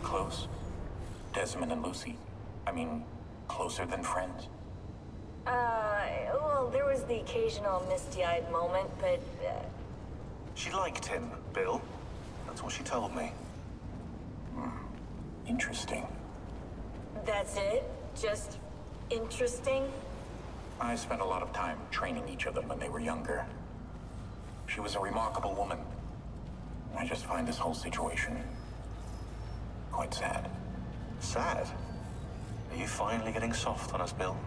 close? Desmond and Lucy? I mean, closer than friends? Well, there was the occasional misty-eyed moment, but, She liked him, Bill. That's what she told me. Interesting. that's it? Just interesting? I spent a lot of time training each of them when they were younger. She was a remarkable woman. I just find this whole situation quite sad. Sad? Are you finally getting soft on us, Bill?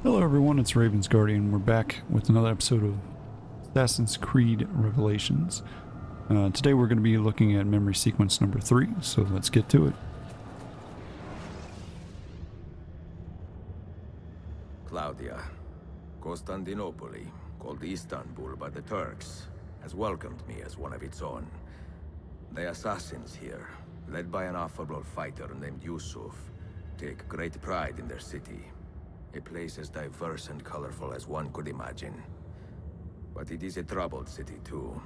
Hello everyone, it's Raven's Guardian. We're back with another episode of Assassin's Creed Revelations. Today we're going to be looking at memory sequence number 3, so let's get to it. Claudia, Constantinople, called Istanbul by the Turks, has welcomed me as one of its own. The assassins here, led by an affable fighter named Yusuf, take great pride in their city. A place as diverse and colorful as one could imagine. But it is a troubled city too.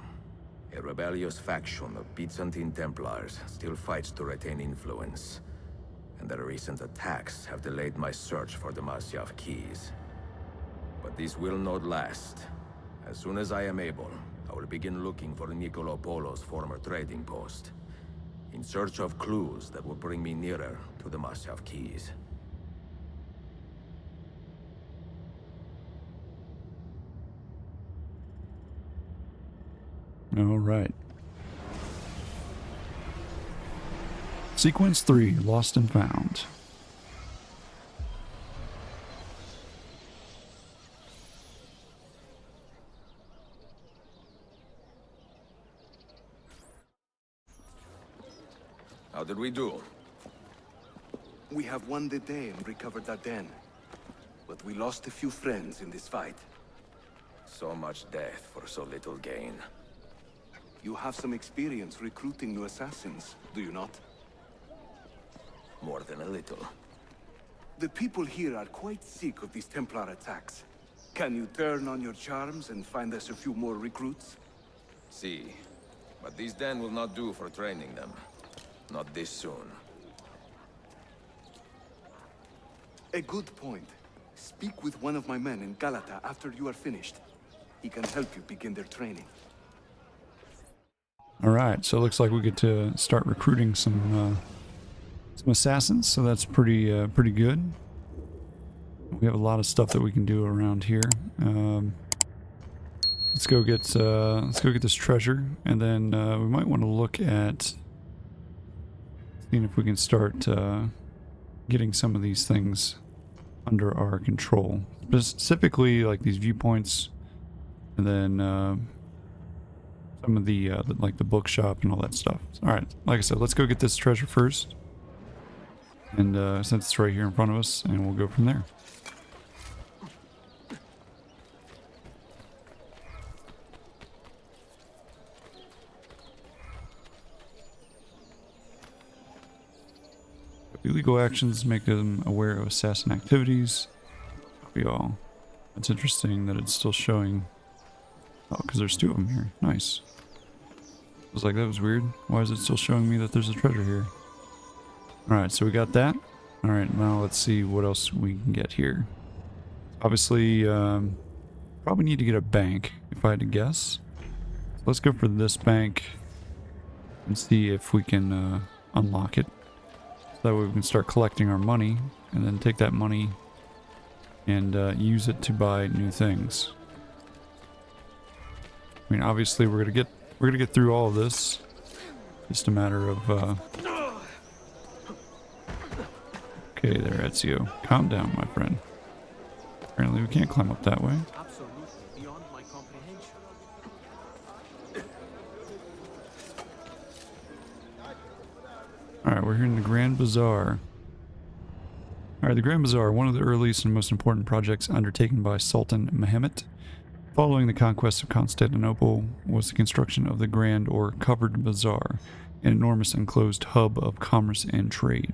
A rebellious faction of Byzantine Templars still fights to retain influence. And their recent attacks have delayed my search for the Masyaf keys. But this will not last. As soon as I am able, I will begin looking for Nicolo Polo's former trading post, in search of clues that will bring me nearer to the Masyaf keys. All right. Sequence 3, Lost and Found. How did we do? We have won the day and recovered that den. But we lost a few friends in this fight. So much death for so little gain. You have some experience recruiting new assassins, do you not? More than a little. The people here are quite sick of these Templar attacks. Can you turn on your charms and find us a few more recruits? See, but this den will not do for training them. Not this soon. A good point. Speak with one of my men in Galata after you are finished. He can help you begin their training. Alright, so it looks like we get to start recruiting some assassins, so that's pretty good. We have a lot of stuff that we can do around here. Let's go get this treasure, and then we might want to look at seeing if we can start getting some of these things under our control. Specifically, like these viewpoints, and then some of the like the bookshop and all that stuff. All right, like I said, let's go get this treasure first, and since it's right here in front of us, and we'll go from there. Illegal actions make them aware of assassin activities. Copy all. It's interesting that it's still showing. Oh, because there's 2 of them here. Nice. I was like, that was weird. Why is it still showing me that there's a treasure here? Alright, so we got that. Alright, now let's see what else we can get here. Obviously, probably need to get a bank, if I had to guess. Let's go for this bank and see if we can unlock it. So that way we can start collecting our money, and then take that money and use it to buy new things. I mean, obviously we're gonna get through all of this. Just a matter of okay, there, Ezio. Calm down, my friend. Apparently we can't climb up that way. Absolutely beyond my comprehension. Alright, we're here in the Grand Bazaar. Alright, the Grand Bazaar, one of the earliest and most important projects undertaken by Sultan Mehmet. Following the conquest of Constantinople was the construction of the Grand or Covered Bazaar, an enormous enclosed hub of commerce and trade.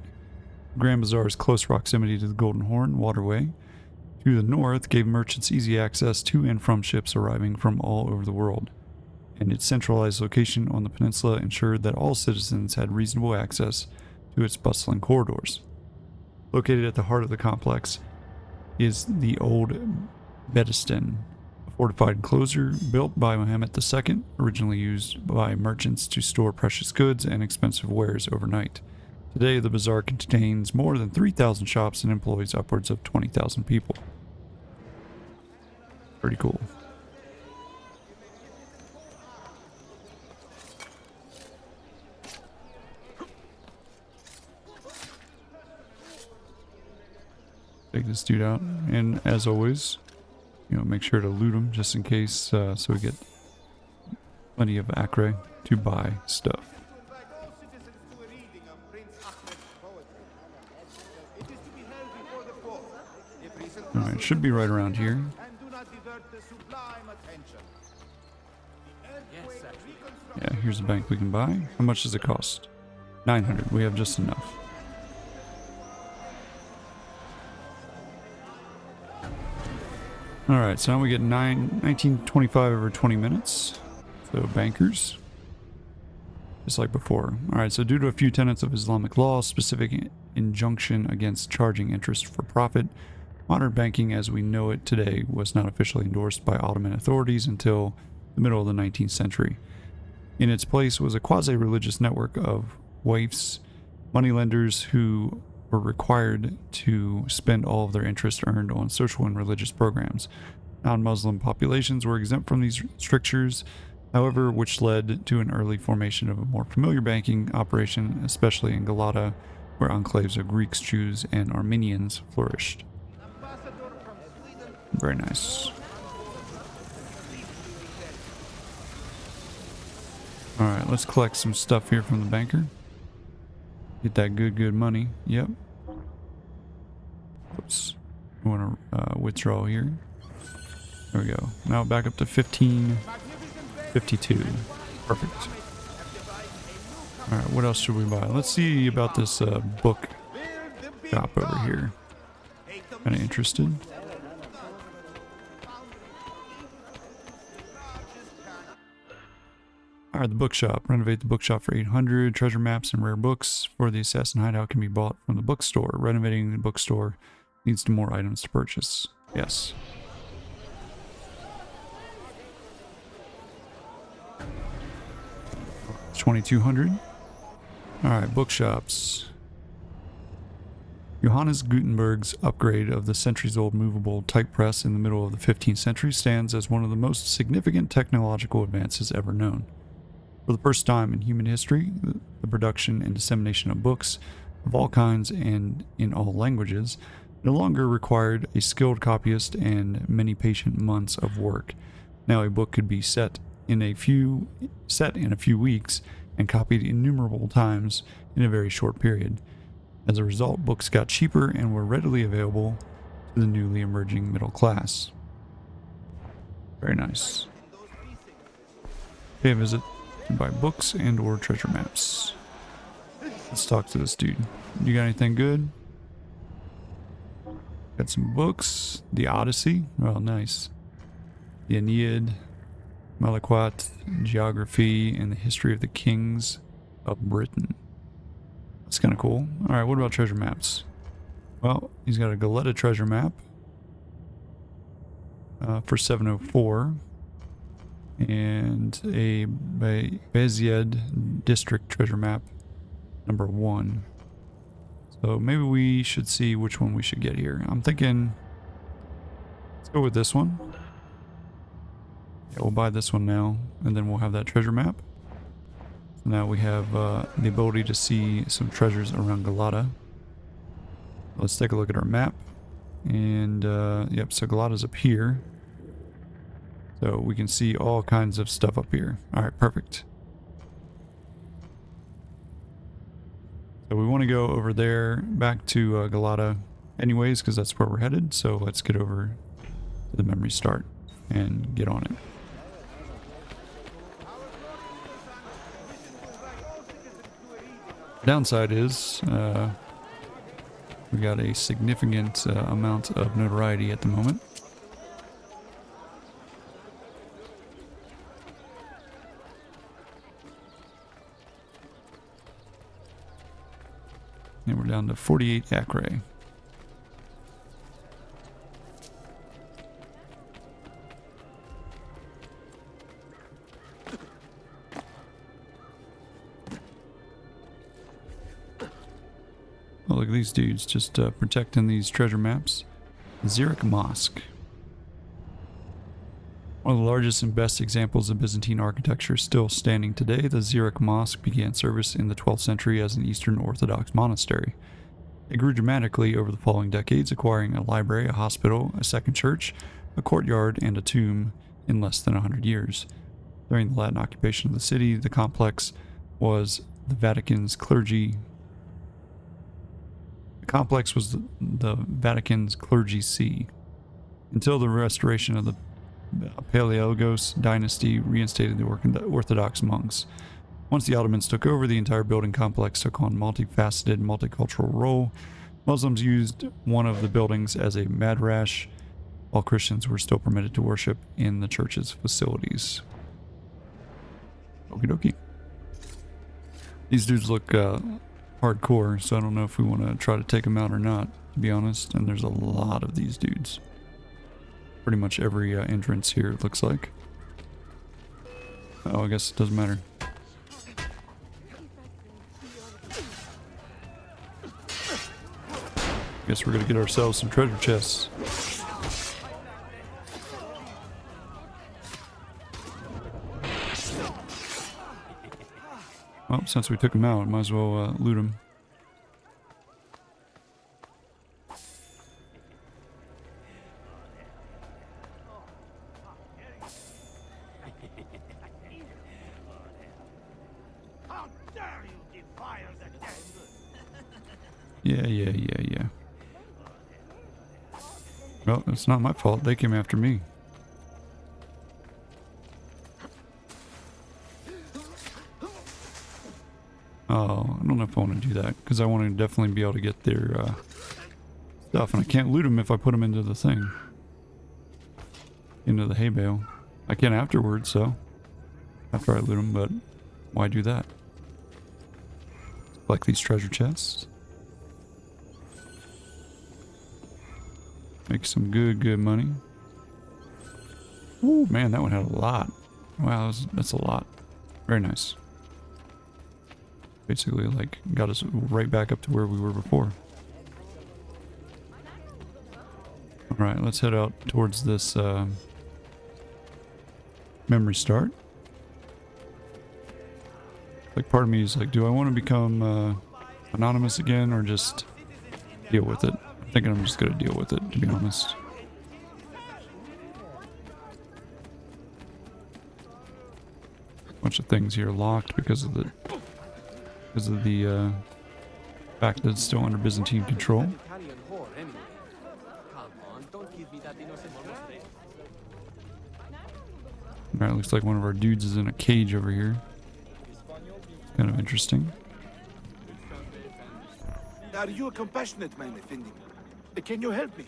The Grand Bazaar's close proximity to the Golden Horn waterway to the north gave merchants easy access to and from ships arriving from all over the world. and its centralized location on the peninsula ensured that all citizens had reasonable access to its bustling corridors. Located at the heart of the complex is the old Bedestan, a fortified enclosure built by Mohammed II, originally used by merchants to store precious goods and expensive wares overnight. Today, the bazaar contains more than 3,000 shops and employs upwards of 20,000 people. Pretty cool. Take this dude out, and as always, make sure to loot him just in case, so we get plenty of Acre to buy stuff. Alright, it should be right around here. Yeah, here's a bank we can buy. How much does it cost? 900. We have just enough. Alright, so now we get 1925 over 20 minutes. So bankers. Just like before. Alright, so due to a few tenets of Islamic law, specific injunction against charging interest for profit, modern banking as we know it today was not officially endorsed by Ottoman authorities until the middle of the 19th century. In its place was a quasi-religious network of waifs, moneylenders who were required to spend all of their interest earned on social and religious programs. Non-Muslim populations were exempt from these strictures, however, which led to an early formation of a more familiar banking operation, especially in Galata, where enclaves of Greeks, Jews, and Armenians flourished. Very nice. Alright, let's collect some stuff here from the banker. Get that good money. Yep. Oops. I want to withdraw here. There we go. Now back up to 1552. Perfect. Alright, what else should we buy? Let's see about this book shop over here. Kind of interested. Alright, the bookshop. Renovate the bookshop for 800. Treasure maps and rare books for the assassin hideout can be bought from the bookstore. Renovating the bookstore leads to more items to purchase. Yes. It's 2200. Alright, bookshops. Johannes Gutenberg's upgrade of the centuries-old movable type press in the middle of the 15th century stands as one of the most significant technological advances ever known. For the first time in human history, the production and dissemination of books of all kinds and in all languages no longer required a skilled copyist and many patient months of work. Now a book could be set in a few weeks and copied innumerable times in a very short period. As a result, books got cheaper and were readily available to the newly emerging middle class. Very nice. Pay a visit to buy books and or treasure maps. Let's talk to this dude. You got anything good? Got some books. The Odyssey. Oh, nice. The Aeneid, Malaquat, Geography, and the History of the Kings of Britain. That's kind of cool. Alright, what about treasure maps? Well, he's got a Galata treasure map for 704. And a Bezied district treasure map number 1. So maybe we should see which one we should get here. I'm thinking, let's go with this one. Yeah, we'll buy this one now, and then we'll have that treasure map. So now we have the ability to see some treasures around Galata. Let's take a look at our map. And, yep, so Galata's up here. So we can see all kinds of stuff up here. Alright, perfect. So we want to go over there, back to Galata anyways, because that's where we're headed. So let's get over to the memory start and get on it. Downside is we got a significant amount of notoriety at the moment. And we're down to 48 acre. Oh, look at these dudes just protecting these treasure maps. Zurich Mosque. One of the largest and best examples of Byzantine architecture still standing today, the Zurich Mosque began service in the 12th century as an Eastern Orthodox monastery. It grew dramatically over the following decades, acquiring a library, a hospital, a second church, a courtyard, and a tomb in less than 100 years. During the Latin occupation of the city, the complex was the Vatican's clergy. The complex was the Vatican's clergy see, until the restoration of the Paleologos dynasty reinstated the Orthodox monks. Once the Ottomans took over, the entire building complex took on a multifaceted, multicultural role. Muslims used one of the buildings as a madrash, while Christians were still permitted to worship in the church's facilities. Okie dokie. These dudes look hardcore, so I don't know if we want to try to take them out or not, to be honest. And there's a lot of these dudes. Pretty much every entrance here, it looks like. Oh, I guess it doesn't matter. Guess we're gonna get ourselves some treasure chests. Well, since we took them out, might as well loot them. Yeah. Well, it's not my fault. They came after me. Oh, I don't know if I want to do that, because I want to definitely be able to get their stuff, and I can't loot them if I put them into the thing. Into the hay bale. I can afterwards, so after I loot them, but why do that? Collect these treasure chests. Make some good money. Ooh, man, that one had a lot. Wow, that's a lot. Very nice. Basically, like, got us right back up to where we were before. Alright, let's head out towards this memory start. Like, part of me is like, do I want to become anonymous again, or just deal with it? I'm thinking I'm just gonna deal with it, to be honest. Bunch of things here locked because of the fact that it's still under Byzantine control. Alright, looks like one of our dudes is in a cage over here. Kind of interesting. Are you a compassionate man, Effendi? Can you help me?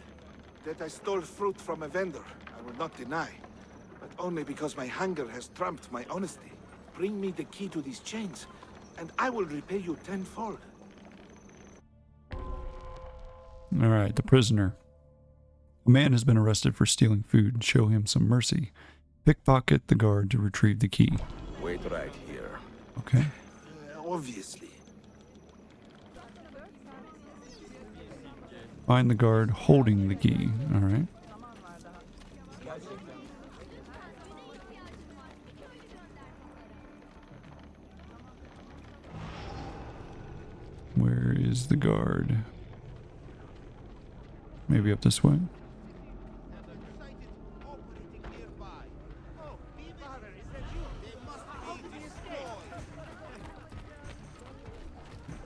That I stole fruit from a vendor, I will not deny. But only because my hunger has trumped my honesty. Bring me the key to these chains, and I will repay you tenfold. Alright, the prisoner. A man has been arrested for stealing food. Show him some mercy. Pickpocket the guard to retrieve the key. Wait right here. Okay. Obviously. Find the guard holding the key. Alright. Where is the guard? Maybe up this way?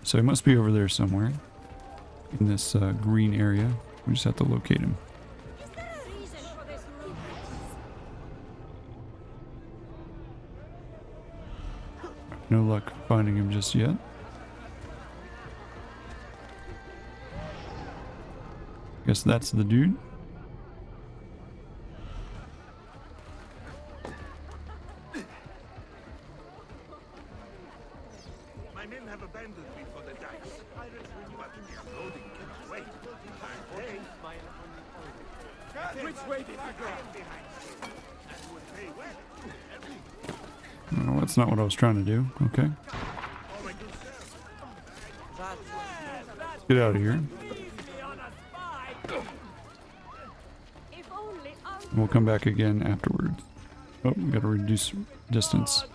So he must be over there somewhere. In this green area. We just have to locate him. No luck finding him just yet. Guess that's the dude. My men have abandoned me for the dice. But the loading can't wait. Hey, which way did you go? And would pay well. No, that's not what I was trying to do. Okay. Let's get out of here. We'll come back again afterwards. Oh, we gotta reduce distance.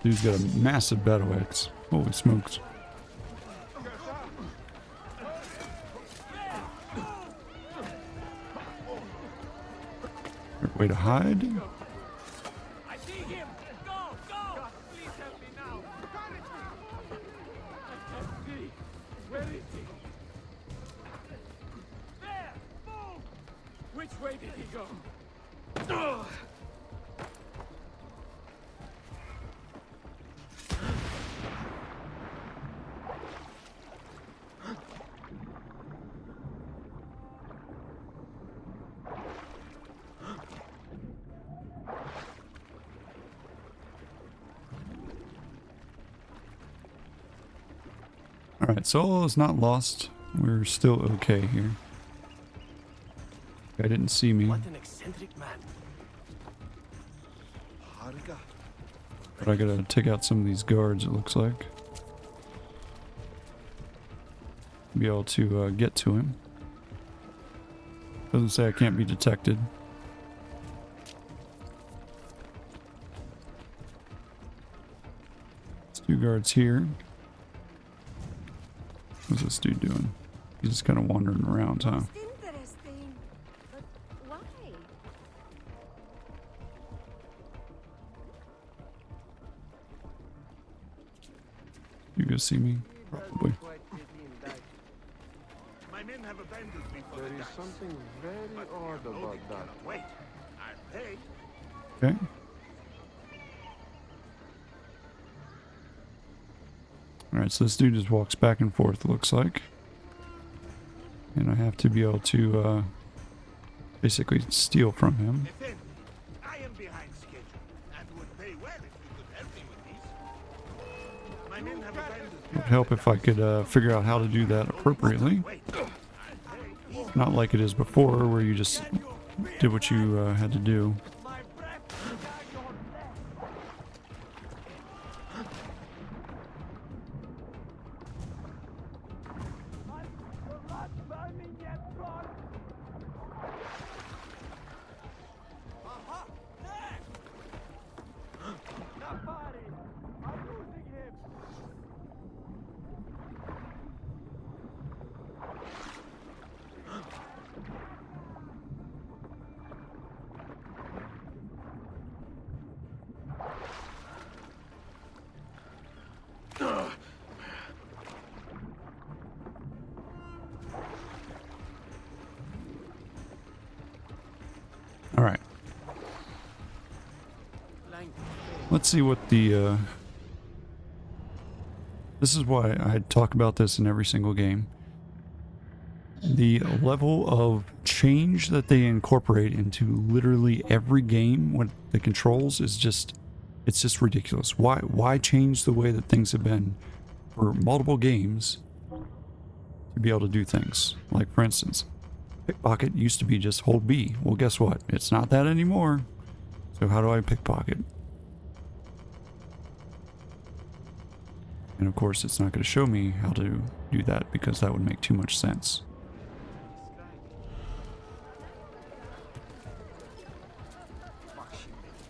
Dude's got a massive battle axe. Holy smokes. Way to hide. I see him. Go, go. Please help me now. I can't see. Where is he? There. Move. Which way did he go? Ugh. Alright, so all is not lost. We're still okay here. Guy didn't see me, What an eccentric man. but I gotta take out some of these guards, it looks like. Be able to get to him. Doesn't say I can't be detected. There's 2 guards here. What's this dude doing? He's just kind of wandering around, huh? Interesting. But why? You guys see me? Probably. My men have abandoned me for There the is dice. something very But the odd loading about that. cannot wait. I'll pay. Okay. Alright, so this dude just walks back and forth, looks like. And I have to be able to basically steal from him. Defend me. I am behind schedule and would pay well if you could help me with these. My men have abandoned me. It would help if I could figure out how to do that appropriately. Wait. I'll pay. Not like it is before, where you just did what you had to do. My breath is down your neck. The last burning yet gone. Aha! There! Nobody! I'm losing him! Alright. Let's see what the this is why I talk about this in every single game. The level of change that they incorporate into literally every game with the controls is just, it's just ridiculous. Why change the way that things have been for multiple games to be able to do things? Like, for instance, pickpocket used to be just hold B. Well, guess what? It's not that anymore. So how do I pickpocket? And of course, it's not going to show me how to do that because that would make too much sense.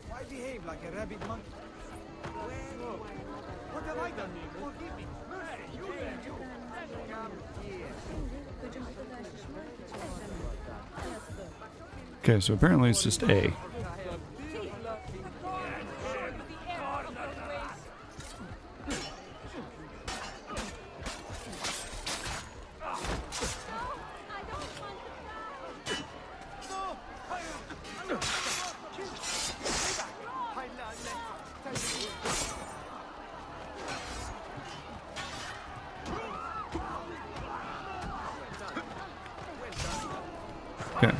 Why behave like a rabid monkey? What have I done? Forgive me. Hey, you there, you. Come here. Okay, so apparently it's just A. Okay.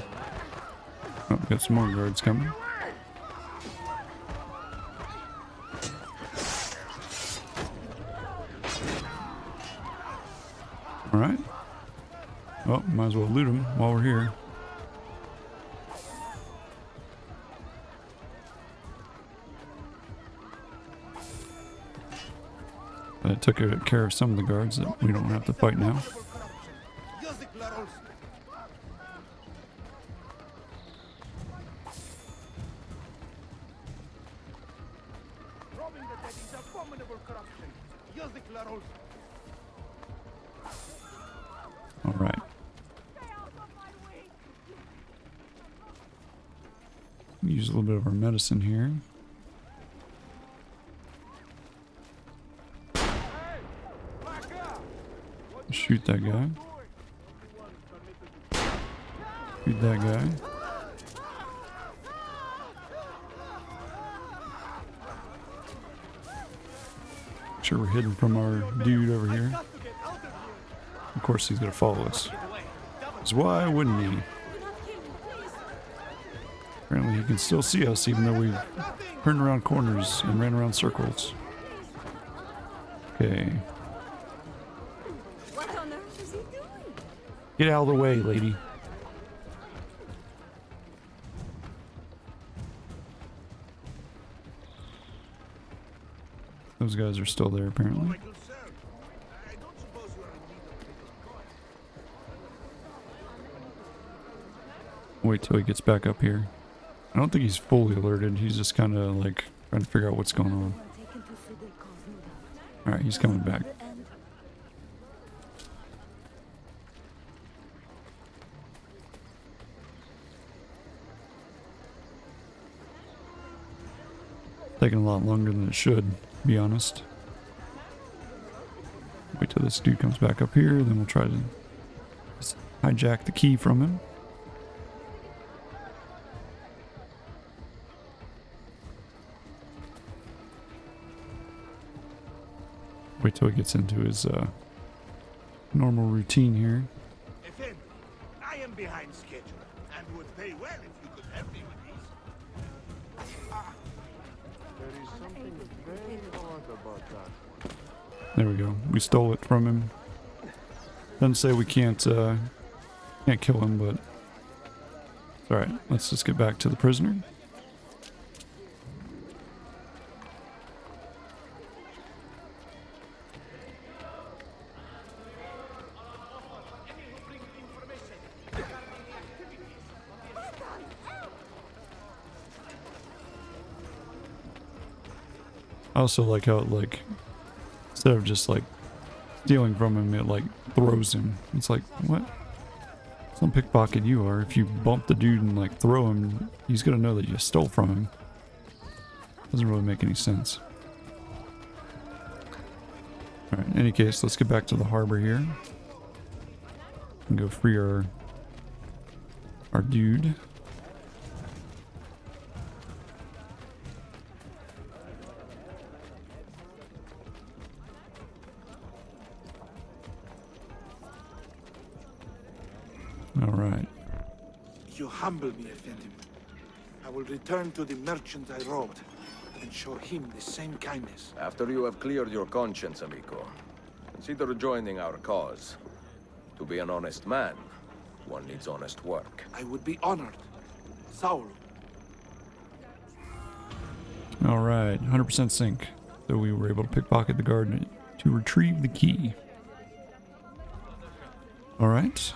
Oh, we got some more guards coming. Well, might as well loot them while we're here. I took care of some of the guards that we don't have to fight now. All right. Use a little bit of our medicine here. Shoot that guy. Shoot that guy. Make sure we're hidden from our dude over here. Of course he's gonna follow us. 'Cause why wouldn't he? Apparently he can still see us even though we've turned around corners and ran around circles. Okay. What on earth is he doing? Get out of the way, lady. Those guys are still there, apparently. Wait till he gets back up here. I don't think he's fully alerted. He's just kind of like trying to figure out what's going on. Alright, he's coming back. Taking a lot longer than it should, to be honest. Wait till this dude comes back up here, then we'll try to just hijack the key from him. Wait till he gets into his normal routine here. Effendi, I am behind schedule and would pay well if you could help me with these. There is something very odd about that. There we go. We stole it from him. Doesn't say we can't kill him, but all right. Let's just get back to the prisoner. I also like how it, like, instead of just like stealing from him, it like throws him. It's like, what? Some pickpocket you are. If you bump the dude and like throw him, he's gonna know that you stole from him. Doesn't really make any sense. Alright, in any case, let's get back to the harbor here. And go free our dude. Alright. You humble me, Effendi. I will return to the merchant I robbed and show him the same kindness. After you have cleared your conscience, amico, consider joining our cause. To be an honest man, one needs honest work. I would be honored. Saul. Alright, 100% sync. So we were able to pickpocket the guard to retrieve the key. Alright.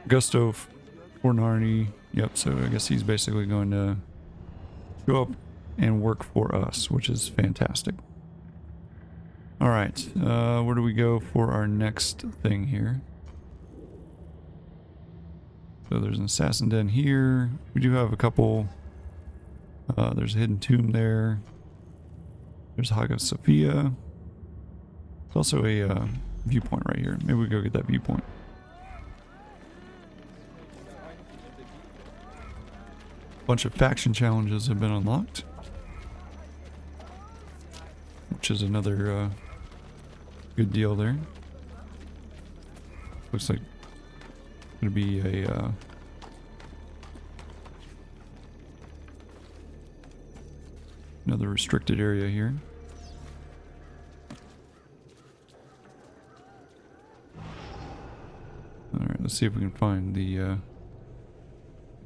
Gusto Fornardi. Yep, so I guess he's basically going to show up and work for us, which is fantastic. Alright, where do we go for our next thing here? So there's an assassin den here. We do have a couple. There's a hidden tomb there. There's Hagia Sophia. There's also a viewpoint right here. Maybe we go get that viewpoint. Bunch of faction challenges have been unlocked, which is another good deal there. Looks like it's gonna be a another restricted area here. Let's see if we can find the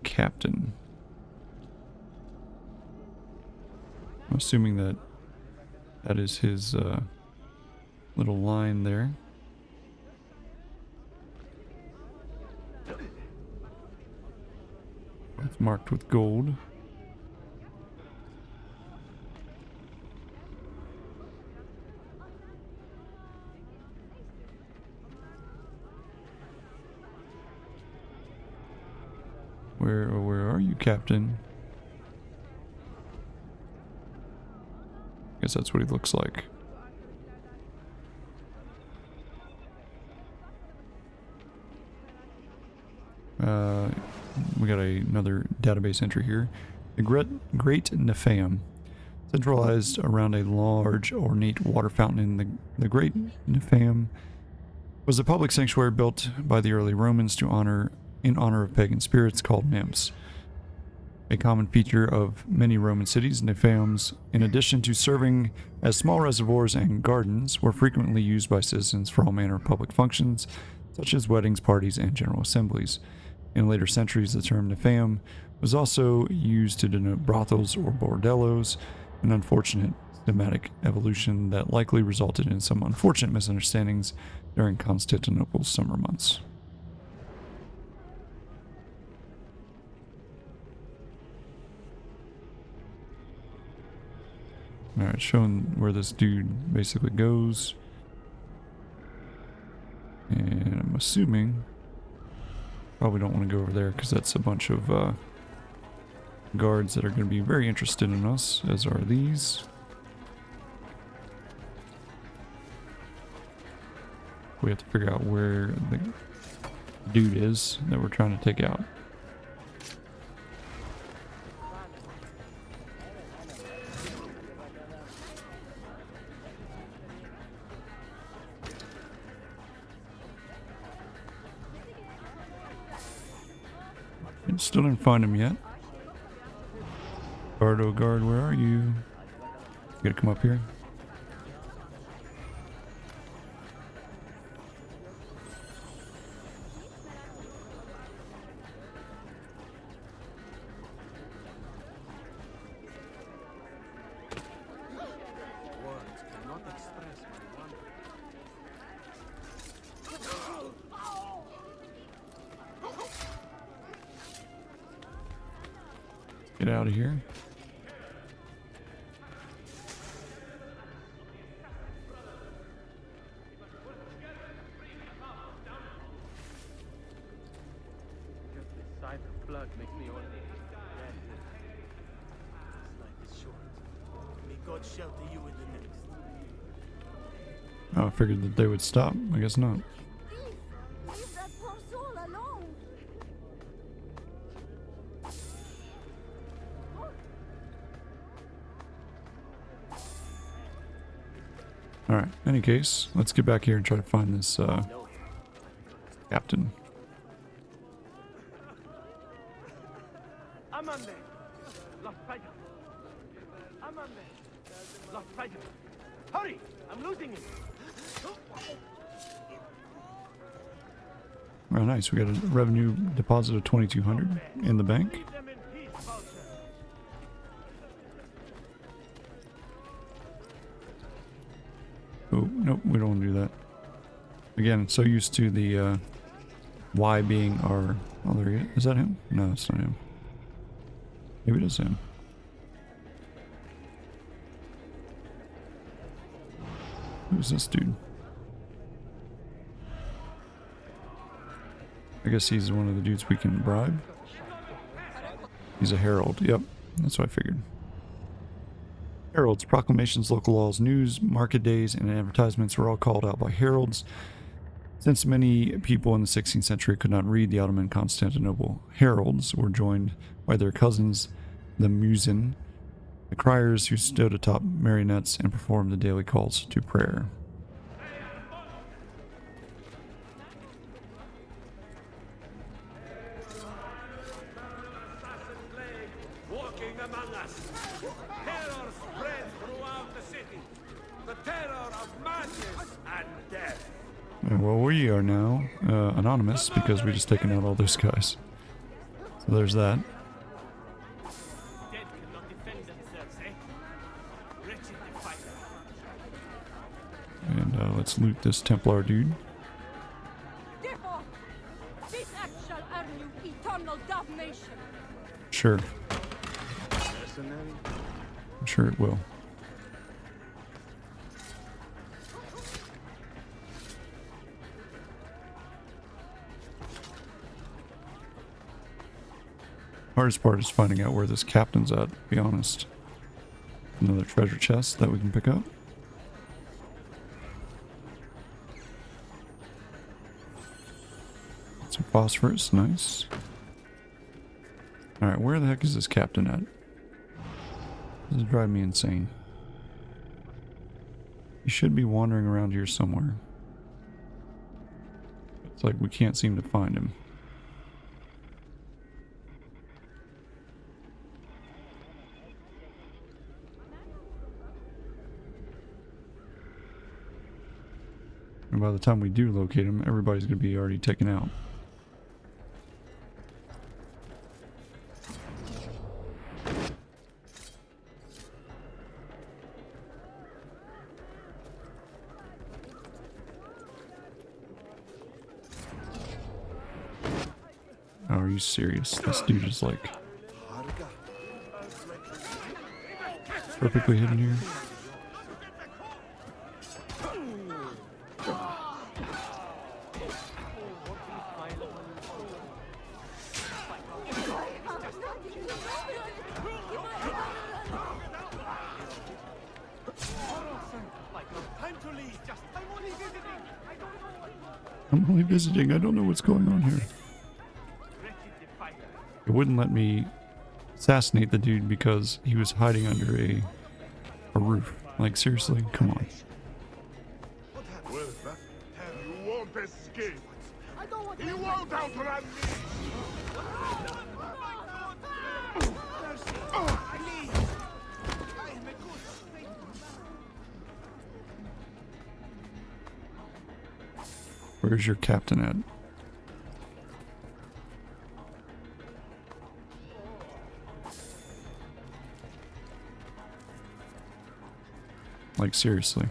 captain. I'm assuming that that is his little line there. It's marked with gold. Where are you, Captain? Guess that's what he looks like. We got another database entry here. The Great Nefam, centralized around a large ornate water fountain in the Great Nefam, was a public sanctuary built by the early Romans in honor of pagan spirits called nymphs. A common feature of many Roman cities, Nefams, in addition to serving as small reservoirs and gardens, were frequently used by citizens for all manner of public functions, such as weddings, parties, and general assemblies. In later centuries, the term Nefam was also used to denote brothels or bordellos, an unfortunate thematic evolution that likely resulted in some unfortunate misunderstandings during Constantinople's summer months. Alright, showing where this dude basically goes. And I'm assuming probably don't want to go over there because that's a bunch of guards that are going to be very interested in us, as are these. We have to figure out where the dude is that we're trying to take out. Still didn't find him yet. Guard, oh guard, where are you? You gotta come up here. Get out of here. Just the sight of blood makes me order. This life is short. May God shelter you in the next. Oh, I figured that they would stop. I guess not. Leave that poor soul alone. Alright, any case, let's get back here and try to find this captain. Amande! Lost sight of him. Amande! Lost sight of him. Hurry! I'm losing him. Oh, nice. We got a revenue deposit of 2,200 in the bank. Leave them in peace, vulture. Oh, nope, we don't want to do that. Again, so used to the Y being our... Oh, there he is. Is that him? No, it's not him. Maybe it is him. Who's this dude? I guess he's one of the dudes we can bribe. He's a herald. Yep, that's what I figured. Heralds, proclamations, local laws, news, market days, and advertisements were all called out by heralds. Since many people in the 16th century could not read the Ottoman Constantinople, heralds were joined by their cousins, the muezzin, the criers who stood atop marionettes and performed the daily calls to prayer. Walking among us. Terror spreads throughout the city. The terror of madness and death. Well, we are now anonymous because we just taken out all those guys. So there's that. Dead cannot defend themselves, eh? Wretched defiler. And let's loot this Templar dude. Therefore, this act shall earn you eternal damnation. Sure. Mercenary? I'm sure it will. Hardest part is finding out where this captain's at, to be honest. Another treasure chest that we can pick up. Some phosphorus, nice. Alright, where the heck is this captain at? This is driving me insane. He should be wandering around here somewhere. It's like we can't seem to find him. And by the time we do locate him, everybody's going to be already taken out. Oh, are you serious? This dude is like perfectly hidden here. I'm only visiting. I don't know what's going on here. It wouldn't let me assassinate the dude because he was hiding under a roof. Like, seriously? Come on. Well, you won't escape. You won't outrun me. Where's your captain at? Like, seriously.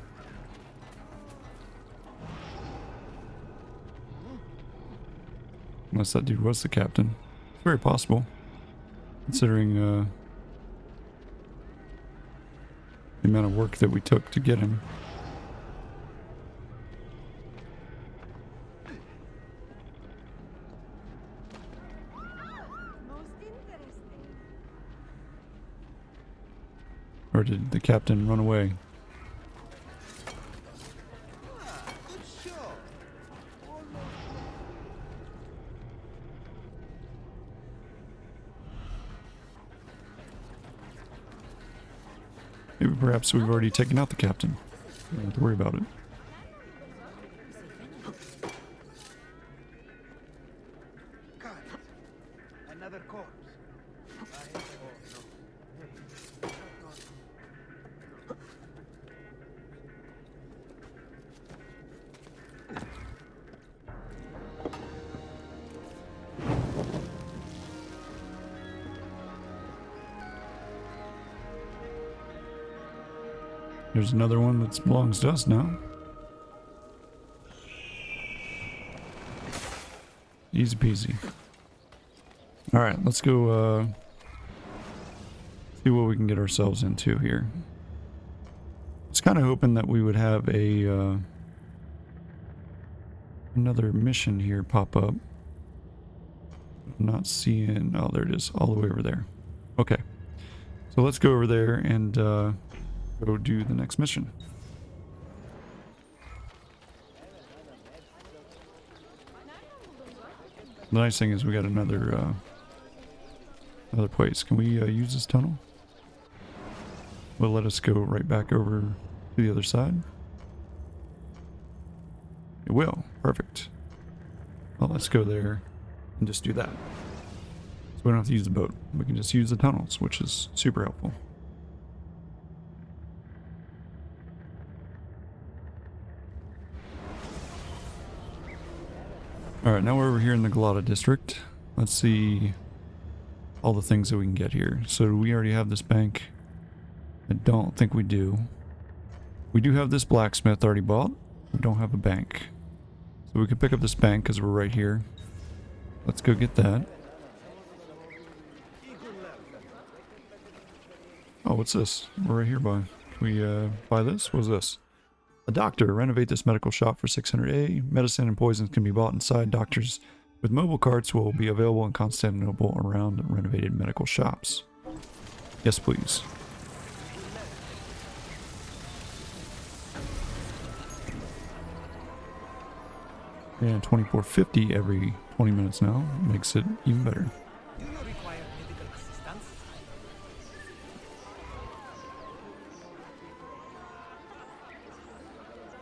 Unless that dude was the captain. It's very possible. Considering the amount of work that we took to get him. Most interesting. Or did the captain run away? Maybe perhaps we've already taken out the captain. Don't have to worry about it. Another corpse. There's another one that belongs to us now. Easy peasy. Alright, let's go see what we can get ourselves into here. I was kind of hoping that we would have a another mission here pop up. I'm not seeing... Oh, there it is. All the way over there. Okay. So let's go over there and go do the next mission. The nice thing is we got another another place. Can we use this tunnel? Will let us go right back over to the other side? It will. Perfect. Well, let's go there and just do that. So we don't have to use the boat. We can just use the tunnels, which is super helpful. Alright, now we're over here in the Galata district. Let's see all the things that we can get here. So do we already have this bank? I don't think we do. We do have this blacksmith already bought. We don't have a bank. So we can pick up this bank because we're right here. Let's go get that. Oh, what's this? We're right here by. Can we buy this? What's this? A doctor. Renovate this medical shop for 600A. Medicine and poisons can be bought inside. Doctors with mobile carts will be available in Constantinople around renovated medical shops. Yes, please. And 2450 every 20 minutes now makes it even better. Do you require medical assistance?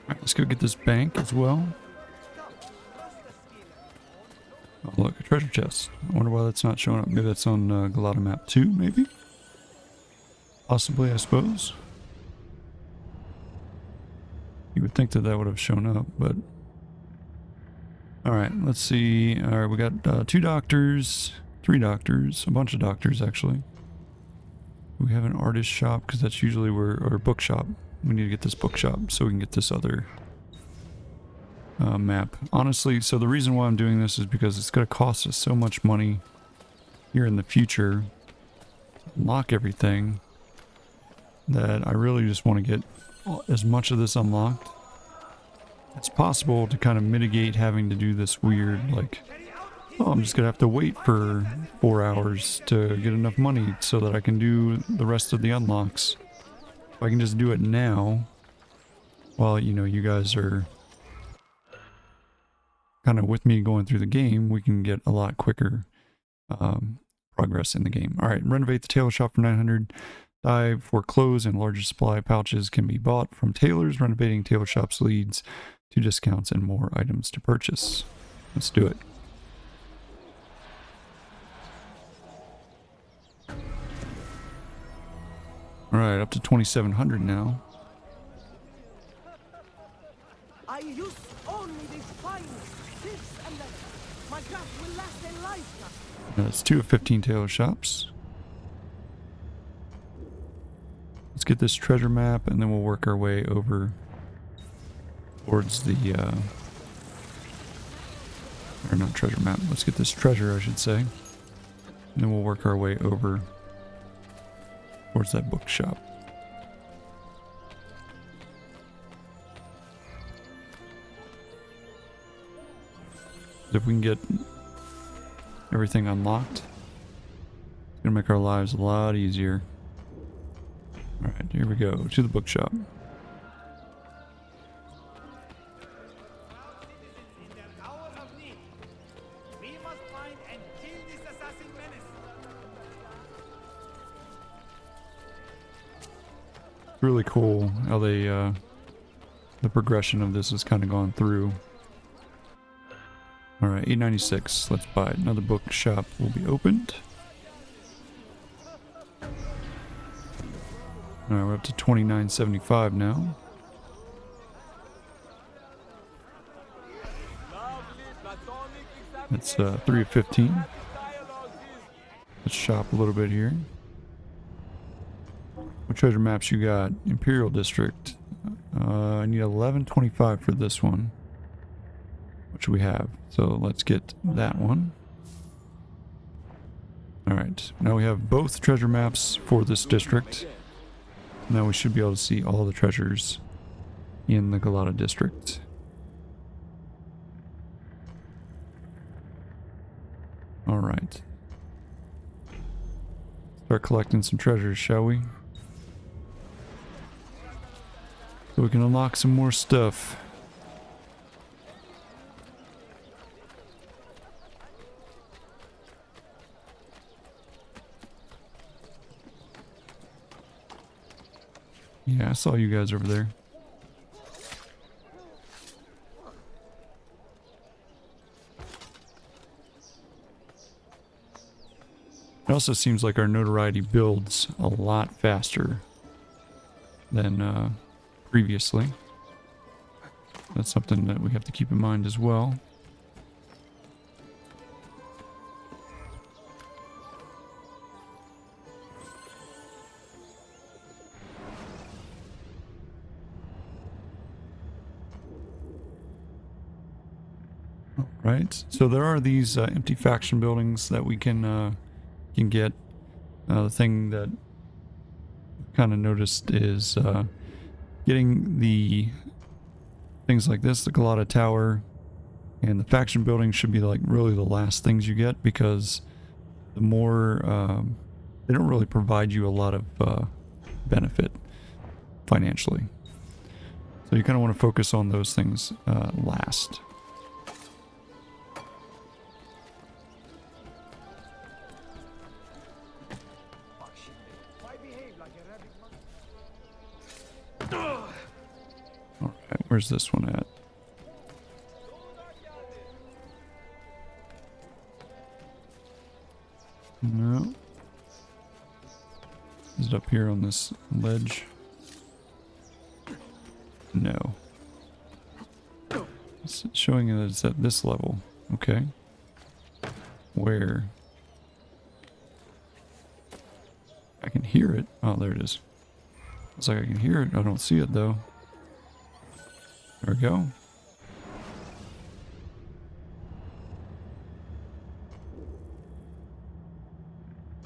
Alright, let's go get this bank as well. Oh, look, a treasure chest. I wonder why that's not showing up. Maybe that's on Galata map 2, maybe? Possibly, I suppose. You would think that that would have shown up, but... Alright, let's see. Alright, we got 2 doctors, 3 doctors, a bunch of doctors, actually. We have an artist shop, because that's usually where... or bookshop. We need to get this bookshop so we can get this other... map. Honestly, so the reason why I'm doing this is because it's going to cost us so much money here in the future to unlock everything that I really just want to get as much of this unlocked as possible to kind of mitigate having to do this weird, like, oh, I'm just going to have to wait for 4 hours to get enough money so that I can do the rest of the unlocks. If I can just do it now while, you know, you guys are kind of with me going through the game, we can get a lot quicker progress in the game. All right, renovate the tailor shop for 900. Dive for clothes and larger supply pouches can be bought from tailors. Renovating tailor shops leads to discounts and more items to purchase. Let's do it. All right, up to 2,700 now. I use only the finest silks and leather. My craft will last a lifetime. That's 2 of 15 tailor shops. Let's get this treasure map and then we'll work our way over towards the, or not treasure map, let's get this treasure, I should say. And then we'll work our way over towards that bookshop. If we can get everything unlocked, it's gonna make our lives a lot easier. Alright, here we go, to the bookshop. In their hour of need, we must find and kill this assassin menace. It's really cool how they, the progression of this has kind of gone through. Alright, 896, let's buy it. Another bookshop will be opened. Alright, we're up to 2975 now. That's 3 of 15. Let's shop a little bit here. What treasure maps you got? Imperial District. I need 1125 for this one, which we have. So let's get that one. Alright, now we have both treasure maps for this district. Now we should be able to see all the treasures in the Galata district. Alright. Start collecting some treasures, shall we? So we can unlock some more stuff. Yeah, I saw you guys over there. It also seems like our notoriety builds a lot faster than previously. That's something that we have to keep in mind as well. Right? So there are these empty faction buildings that we can get. The thing that kind of noticed is getting the things like this, the Galata Tower, and the faction building should be like really the last things you get, because the more they don't really provide you a lot of benefit financially. So you kind of want to focus on those things last. Alright, where's this one at? No. Is it up here on this ledge? No. It's showing that it's at this level. Okay. Where? I can hear it. Oh, there it is. It's like I can hear it. I don't see it though. There we go.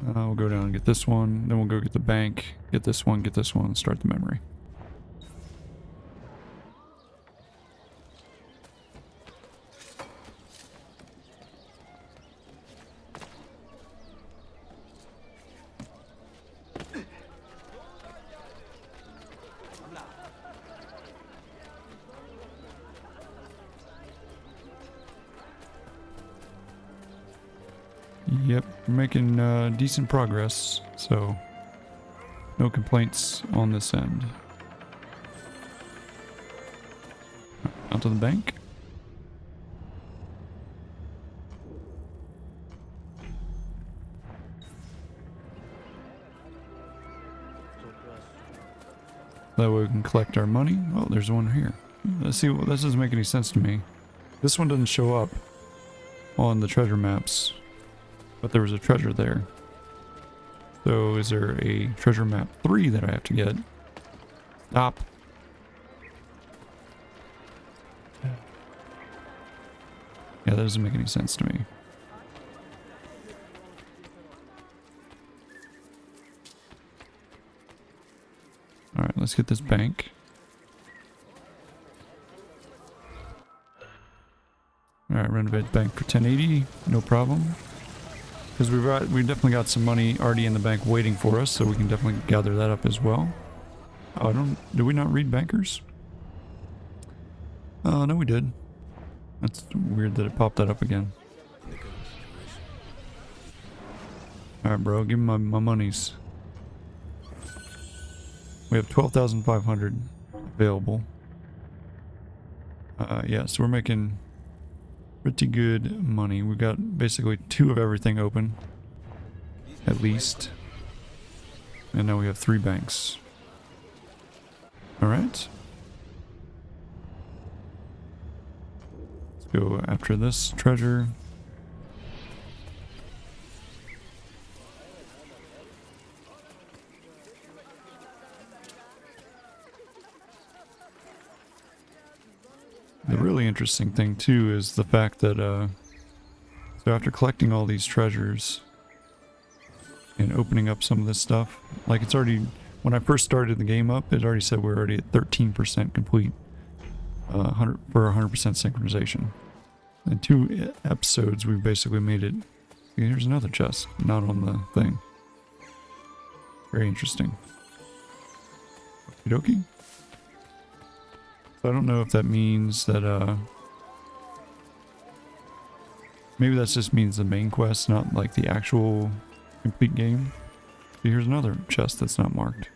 We'll go down and get this one. Then we'll go get the bank. Get this one, and start the memory. Yep, we're making decent progress, so no complaints on this end. Out to the bank. That way we can collect our money. Oh, there's one here. Let's see, well, this doesn't make any sense to me. This one doesn't show up on the treasure maps. But there was a treasure there. So is there a treasure map 3 that I have to get? Stop. Yeah, that doesn't make any sense to me. Alright, let's get this bank. Alright, renovate the bank for 1080. No problem. Because we definitely got some money already in the bank waiting for us, so we can definitely gather that up as well. Oh, did we not read bankers? Oh, no we did. That's weird that it popped that up again. Alright bro, give me my monies. We have 12,500 available. Yeah, so we're making pretty good money. We've got basically 2 of everything open, at least. And now we have 3 banks. Alright. Let's go after this treasure. The really interesting thing too is the fact that so after collecting all these treasures and opening up some of this stuff, like it's already, when I first started the game up, it already said we're already at 13% complete, 100% synchronization. In 2 episodes we've basically made it. Here's another chest, not on the thing. Very interesting. Okie dokie. So I don't know if that means that, maybe that just means the main quest, not like the actual complete game. So here's another chest that's not marked.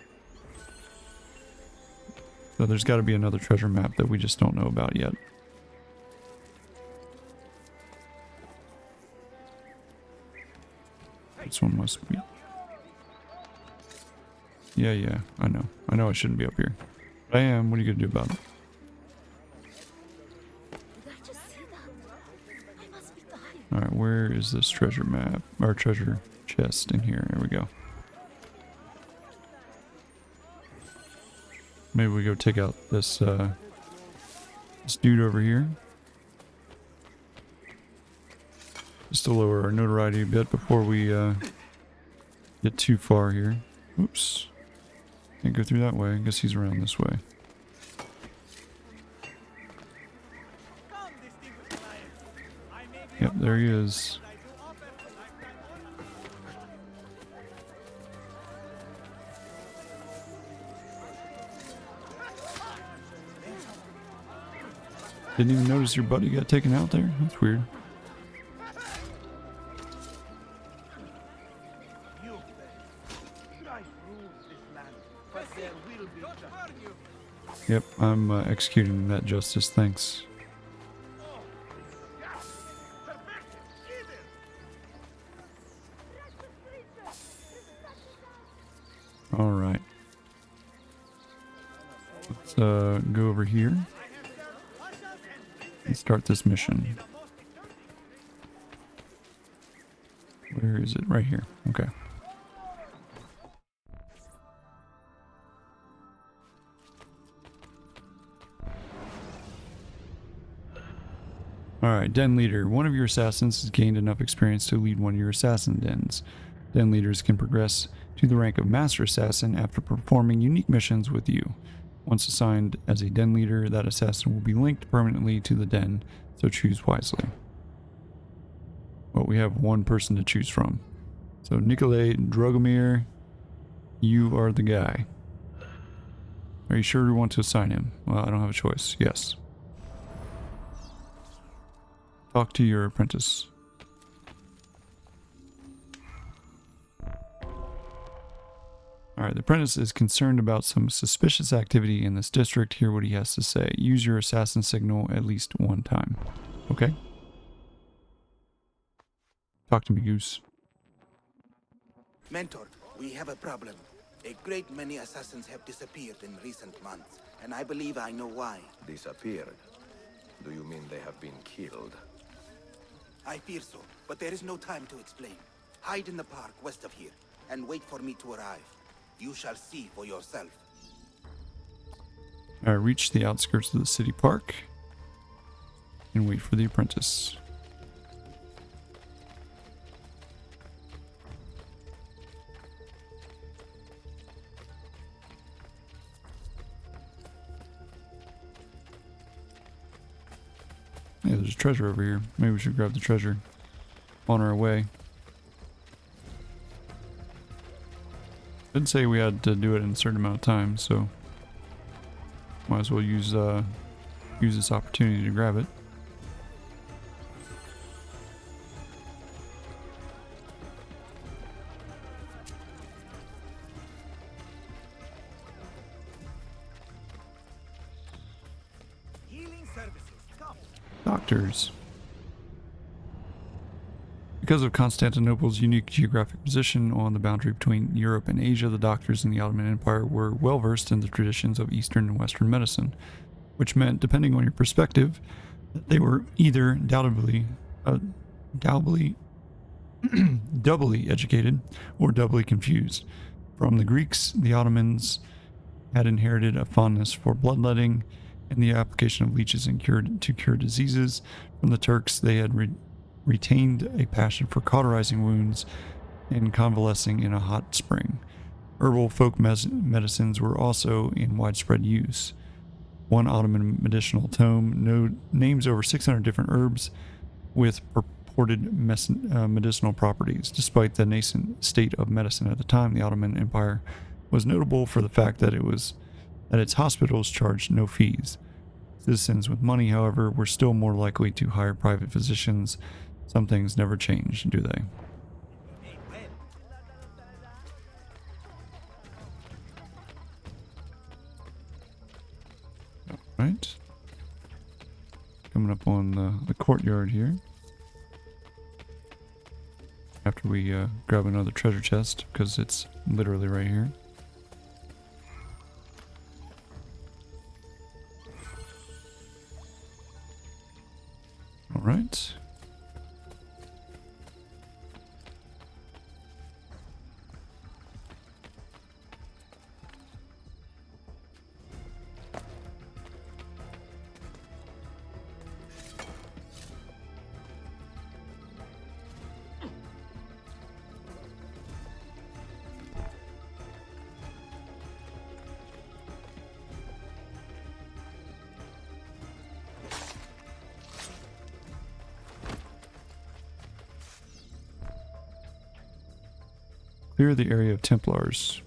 So there's got to be another treasure map that we just don't know about yet. This one must be. Yeah, I know. I know I shouldn't be up here. But I am. What are you going to do about it? Alright, where is this treasure map? Or treasure chest in here? There we go. Maybe we go take out this this dude over here. Just to lower our notoriety a bit before we get too far here. Oops. Can't go through that way. I guess he's around this way. Yep, there he is. Didn't even notice your buddy got taken out there? That's weird. Yep, I'm executing that justice, thanks. Alright. Let's go over here and start this mission. Where is it? Right here. Okay. Alright, Den Leader. One of your assassins has gained enough experience to lead one of your assassin dens. Den Leaders can progress to the rank of Master Assassin after performing unique missions with you. Once assigned as a Den Leader, that assassin will be linked permanently to the den, so choose wisely. Well, we have one person to choose from. So Nikolai Dragomir, you are the guy. Are you sure you want to assign him? Well, I don't have a choice. Yes. Talk to your apprentice. Alright, the apprentice is concerned about some suspicious activity in this district. Hear what he has to say. Use your assassin signal at least one time. Okay. Talk to me, Goose. Mentor, we have a problem. A great many assassins have disappeared in recent months, and I believe I know why. Disappeared? Do you mean they have been killed? I fear so, but there is no time to explain. Hide in the park west of here, and wait for me to arrive. You shall see for yourself. I reach the outskirts of the city park and wait for the apprentice. Yeah, there's a treasure over here. Maybe we should grab the treasure on our way. Didn't say we had to do it in a certain amount of time, so might as well use this opportunity to grab it. Healing services, come. Doctors. Because of Constantinople's unique geographic position on the boundary between Europe and Asia, the doctors in the Ottoman Empire were well versed in the traditions of Eastern and Western medicine, which meant, depending on your perspective, that they were either doubly educated or doubly confused. From the Greeks, the Ottomans had inherited a fondness for bloodletting and the application of leeches to cure diseases. From the Turks, they had retained a passion for cauterizing wounds and convalescing in a hot spring. Herbal folk medicines were also in widespread use. One Ottoman medicinal tome names over 600 different herbs with purported medicinal properties. Despite the nascent state of medicine at the time, the Ottoman Empire was notable for the fact that its hospitals charged no fees. Citizens with money, however, were still more likely to hire private physicians. Some things never change, do they? Alright. Coming up on the courtyard here. After we grab another treasure chest, because it's literally right here. Alright. Clear the area of Templars.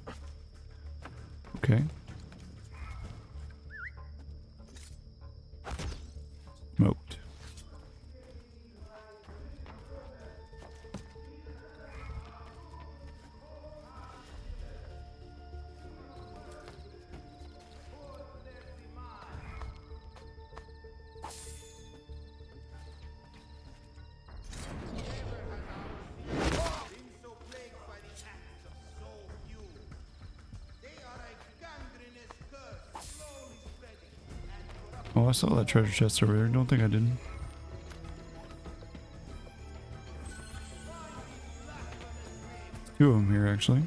Okay. Smoked. Oh, I saw that treasure chest over there. Don't think I did. Two of them here, actually.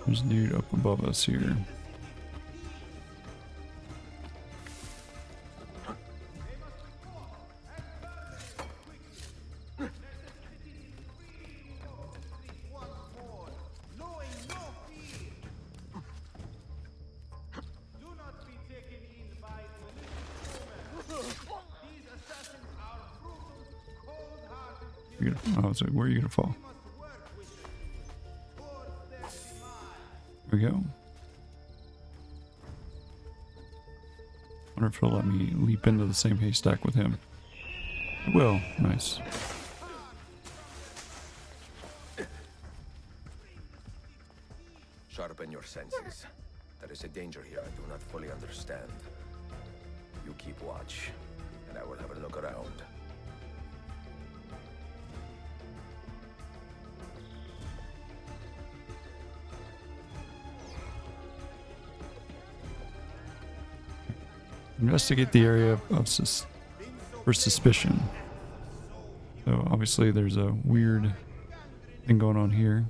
There's a dude up above us here. Oh, so where are you gonna fall? There we go. Wonder if he'll let me leap into the same haystack with him. It will. Nice. Sharpen your senses. There is a danger here I do not fully understand. You keep watch, and I will have a look around. Investigate the area for suspicion. So obviously there's a weird thing going on here.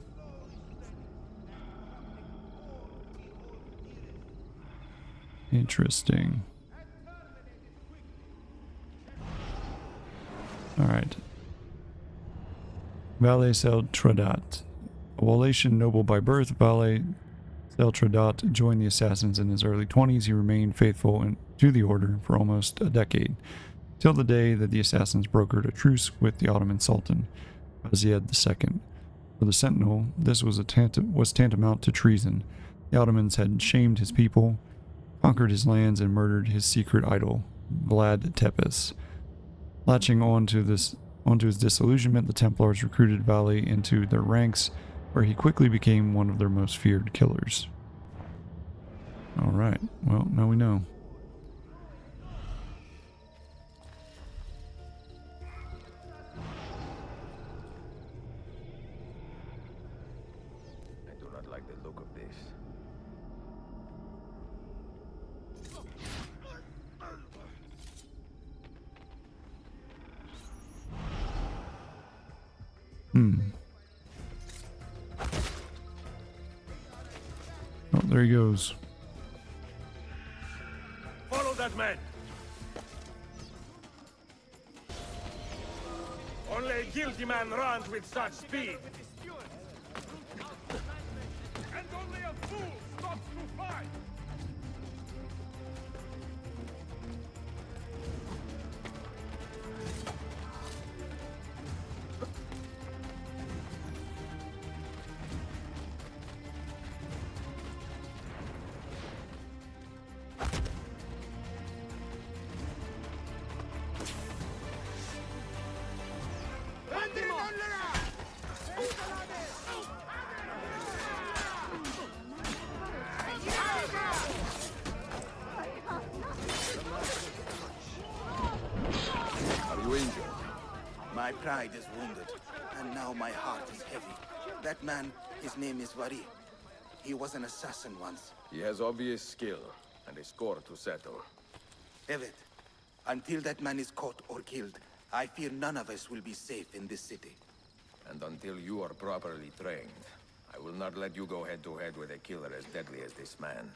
Interesting. Alright. Valet Seltradat. A Wallatian noble by birth, Valet Seltradat joined the assassins in his early 20s. He remained faithful to the order for almost a decade, till the day that the assassins brokered a truce with the Ottoman Sultan, Ezio II. For the Sentinel, this was tantamount to treason. The Ottomans had shamed his people, conquered his lands, and murdered his secret idol, Vlad Tepes. Latching on to his disillusionment, the Templars recruited Valet into their ranks, where he quickly became one of their most feared killers. Alright, well, now we know. I do not like the look of this. Oh, there he goes. Follow that man. Only a guilty man runs with such speed. And only a fool stops to fight. My pride is wounded, and now my heart is heavy. That man, his name is Vari. He was an assassin once. He has obvious skill, and a score to settle. Evet, until that man is caught or killed, I fear none of us will be safe in this city. And until you are properly trained, I will not let you go head-to-head with a killer as deadly as this man.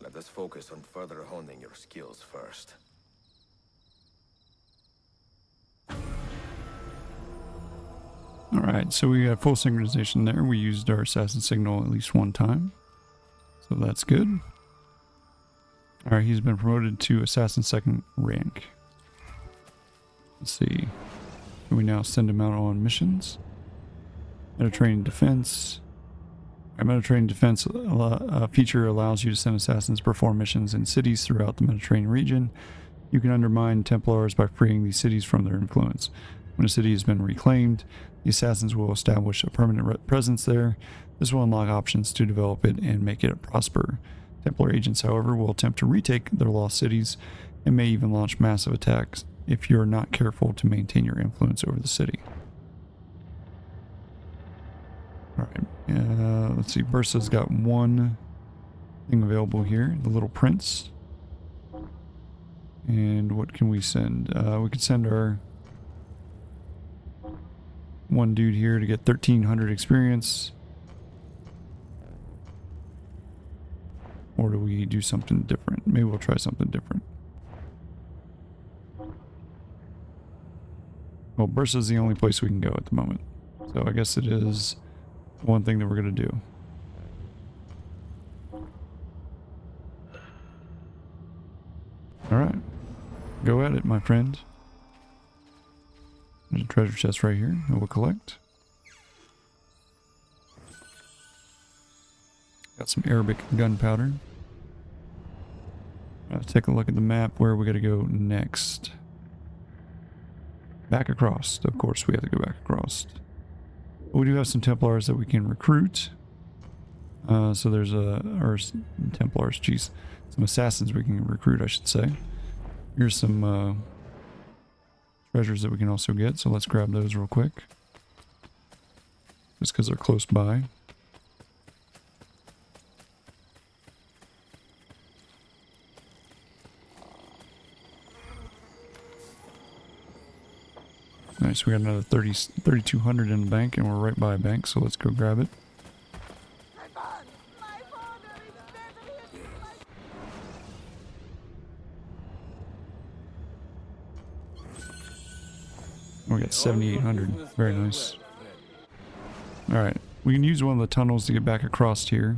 Let us focus on further honing your skills first. Alright, so we got full synchronization there. We used our assassin signal at least one time. So that's good. Alright, he's been promoted to assassin second rank. Let's see. Can we now send him out on missions? Mediterranean defense. Our Mediterranean defense feature allows you to send assassins to perform missions in cities throughout the Mediterranean region. You can undermine Templars by freeing these cities from their influence. When a city has been reclaimed, the assassins will establish a permanent presence there. This will unlock options to develop it and make it prosper. Templar agents, however, will attempt to retake their lost cities and may even launch massive attacks if you're not careful to maintain your influence over the city. Alright, let's see. Bursa's got one thing available here, the Little Prince. And what can we send? We could send our one dude here to get 1300 experience. Or do we do something different? Maybe we'll try something different. Well, Bursa's the only place we can go at the moment. So I guess it is one thing that we're going to do. Alright. Go at it, my friend. There's a treasure chest right here that we'll collect. Got some Arabic gunpowder. Let's take a look at the map where we got to go next. Back across. Of course, we have to go back across. But we do have some Templars that we can recruit. So there's Templars, geez. Some assassins we can recruit, I should say. Here's some treasures that we can also get, so let's grab those real quick. Just because they're close by. Nice, we got another 3,200 in the bank, and we're right by a bank, so let's go grab it. We got 7,800. Very nice. Alright, we can use one of the tunnels to get back across here.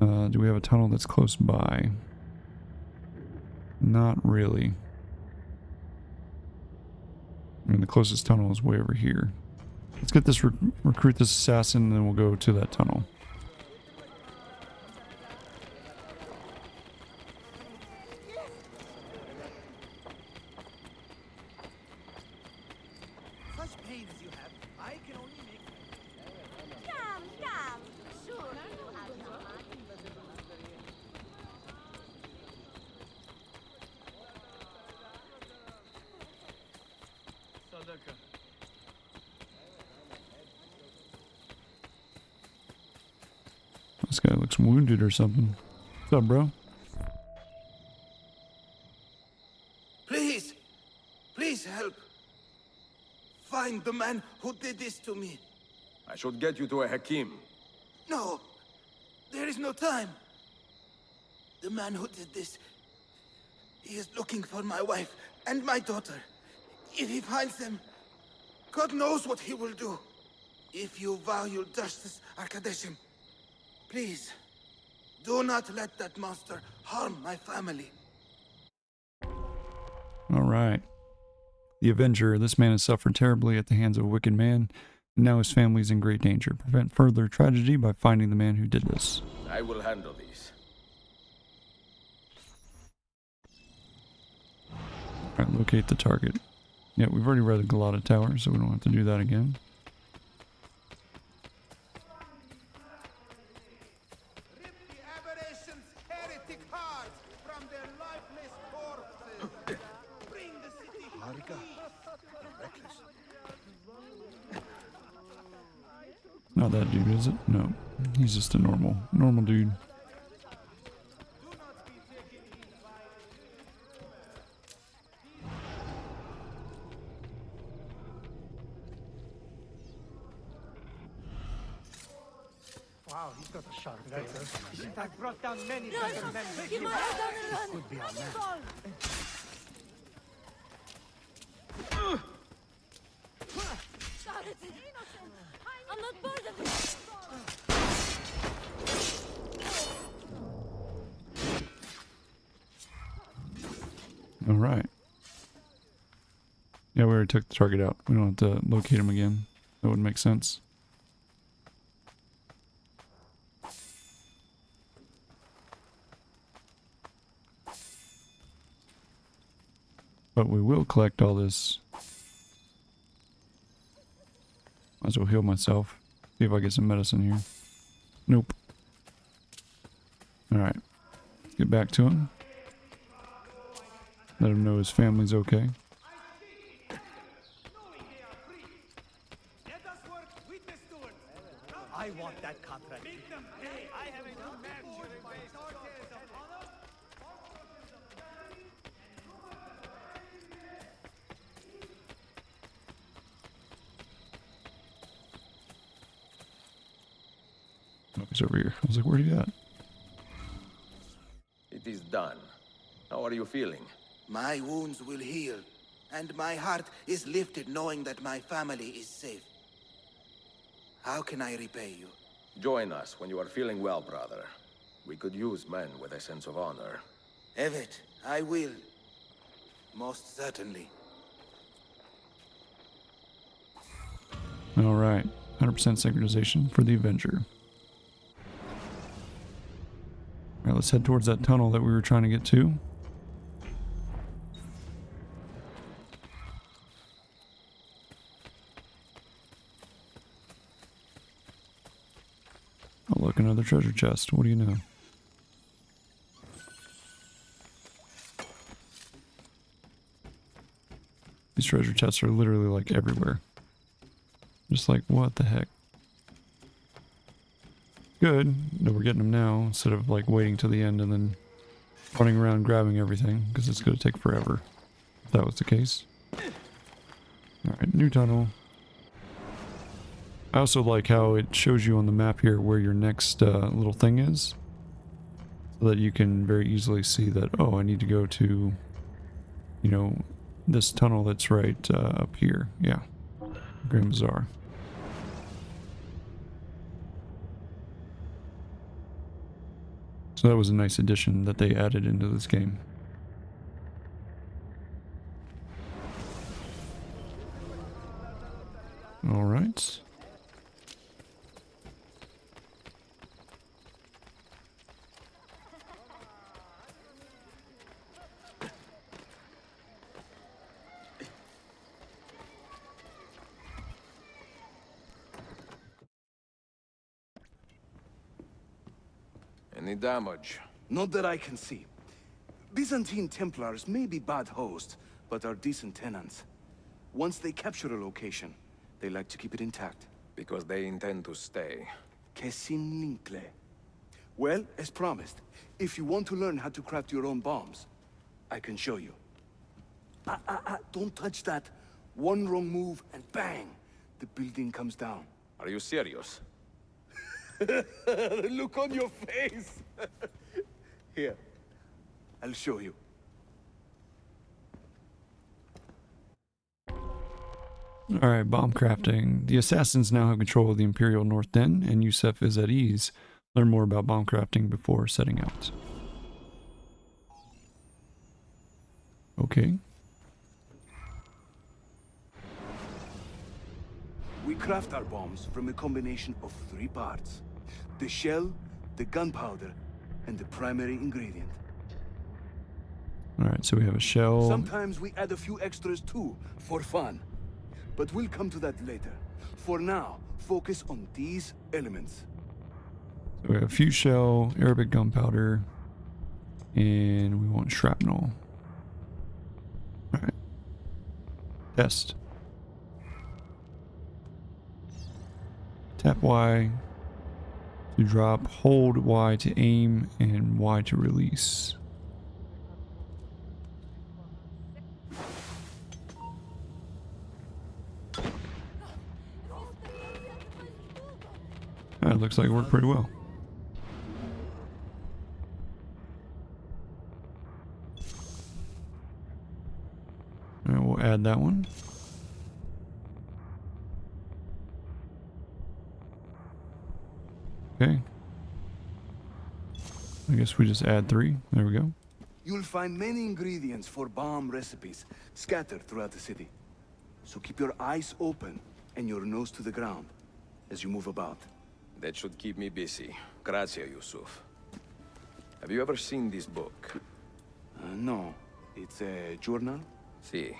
Do we have a tunnel that's close by? Not really. I mean, the closest tunnel is way over here. Let's get this, recruit this assassin, and then we'll go to that tunnel. Such pain as you have, I can only make... This guy looks wounded or something. What's up, bro? Please! Please help! Find the man who did this to me. I should get you to a Hakim. No! There is no time! The man who did this... He is looking for my wife and my daughter. If he finds them, God knows what he will do. If you value justice, Arkadeshim, please, do not let that monster harm my family. Alright. The Avenger. This man has suffered terribly at the hands of a wicked man, and now his family is in great danger. Prevent further tragedy by finding the man who did this. I will handle these. Alright, locate the target. Yeah, we've already read the Galata Tower, so we don't have to do that again. Rip the aberrations' heretic hearts from their lifeless corpses. Bring the city Not that dude, is it? No. He's just a normal dude. Wow, he's got a sharp face. I've brought down many better men. Could be our man. I'm not part of it. Yeah, we already took the target out. We don't have to locate him again. That would make sense. But we will collect all this. Might as well heal myself. See if I get some medicine here. Nope. Alright. Get back to him. Let him know his family's okay. I want that contract. Make them pay. I have a new man joining my daughters of honor. Oh, he's over here. I was like, where'd he at? It is done. How are you feeling? My wounds will heal, and my heart is lifted knowing that my family is safe. How can I repay you? Join us when you are feeling well, brother. We could use men with a sense of honor. Evet, I will. Most certainly. Alright. 100% synchronization for the Avenger. Alright, let's head towards that tunnel that we were trying to get to. Oh look, another treasure chest. What do you know? These treasure chests are literally like everywhere. Just like, what the heck? Good that we're getting them now instead of like waiting till the end and then running around grabbing everything, because it's going to take forever if that was the case. Alright, new tunnel. I also like how it shows you on the map here where your next little thing is, so that you can very easily see that, oh, I need to go to, you know, this tunnel that's right up here. Yeah, Grand Bazaar. So that was a nice addition that they added into this game. All right. Any damage? Not that I can see. Byzantine Templars may be bad hosts, but are decent tenants. Once they capture a location, they like to keep it intact. Because they intend to stay. Kesin Linkle. Well, as promised, if you want to learn how to craft your own bombs, I can show you. Don't touch that. One wrong move and bang! The building comes down. Are you serious? Look on your face! Here, I'll show you. Alright, bomb crafting. The assassins now have control of the Imperial North Den, and Yusef is at ease. Learn more about bomb crafting before setting out. Okay. We craft our bombs from a combination of 3 parts. The shell, the gunpowder, and the primary ingredient. Alright, so we have a shell. Sometimes we add a few extras too, for fun. But we'll come to that later. For now, focus on these elements. So we have fuse shell, Arabic gunpowder, and we want shrapnel. Alright. Test. Tap Y to drop, hold Y to aim, and Y to release. That looks like it worked pretty well. Alright, we'll add that one. Okay. I guess we just add 3. There we go. You'll find many ingredients for bomb recipes scattered throughout the city. So keep your eyes open and your nose to the ground as you move about. That should keep me busy. Grazie, Yusuf. Have you ever seen this book? No. It's a journal? Si.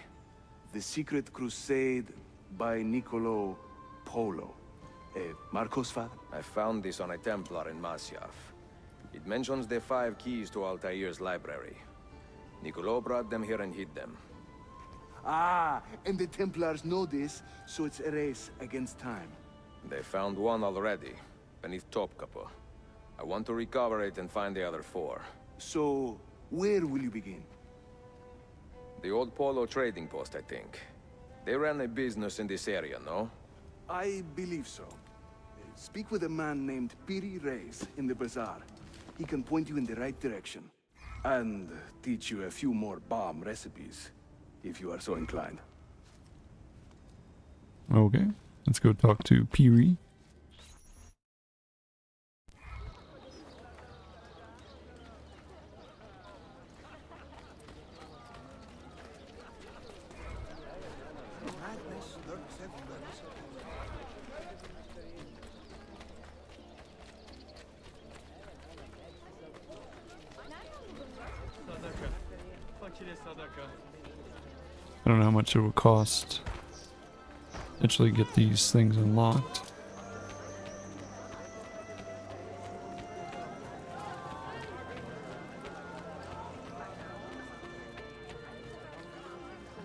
The Secret Crusade by Niccolo Polo. Marco's father? I found this on a Templar in Masyaf. It mentions the 5 keys to Altair's library. Niccolo brought them here and hid them. Ah, and the Templars know this, so it's a race against time. They found one already, beneath Topkapi. I want to recover it and find the other 4. So, where will you begin? The old Polo trading post, I think. They ran a business in this area, no? I believe so. Speak with a man named Piri Reis in the bazaar. He can point you in the right direction. And teach you a few more bomb recipes, if you are so inclined. Okay, let's go talk to Piri. I don't know how much it would cost to actually get these things unlocked.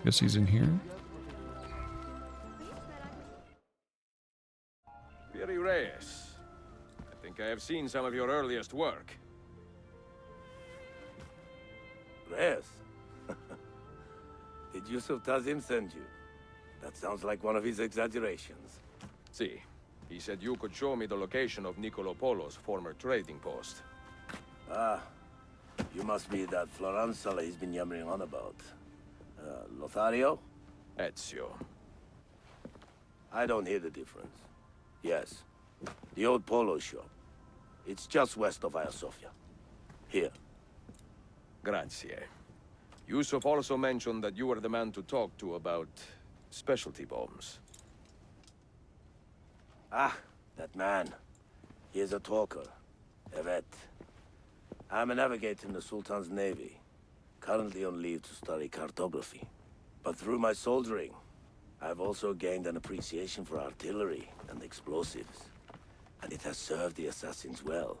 Guess he's in here. Piri Reyes. I think I have seen some of your earliest work. Reyes? Did Yusuf Tazim send you? That sounds like one of his exaggerations. See, he said you could show me the location of Niccolo Polo's former trading post. Ah, you must be that Floranzala he's been yammering on about. Lothario? Ezio. I don't hear the difference. Yes, the old Polo shop. It's just west of Hagia Sophia. Here. Grazie. Yusuf also mentioned that you were the man to talk to about specialty bombs. Ah, that man. He is a talker. A vet. I'm a navigator in the Sultan's navy. Currently on leave to study cartography. But through my soldiering, I've also gained an appreciation for artillery and explosives. And it has served the assassins well.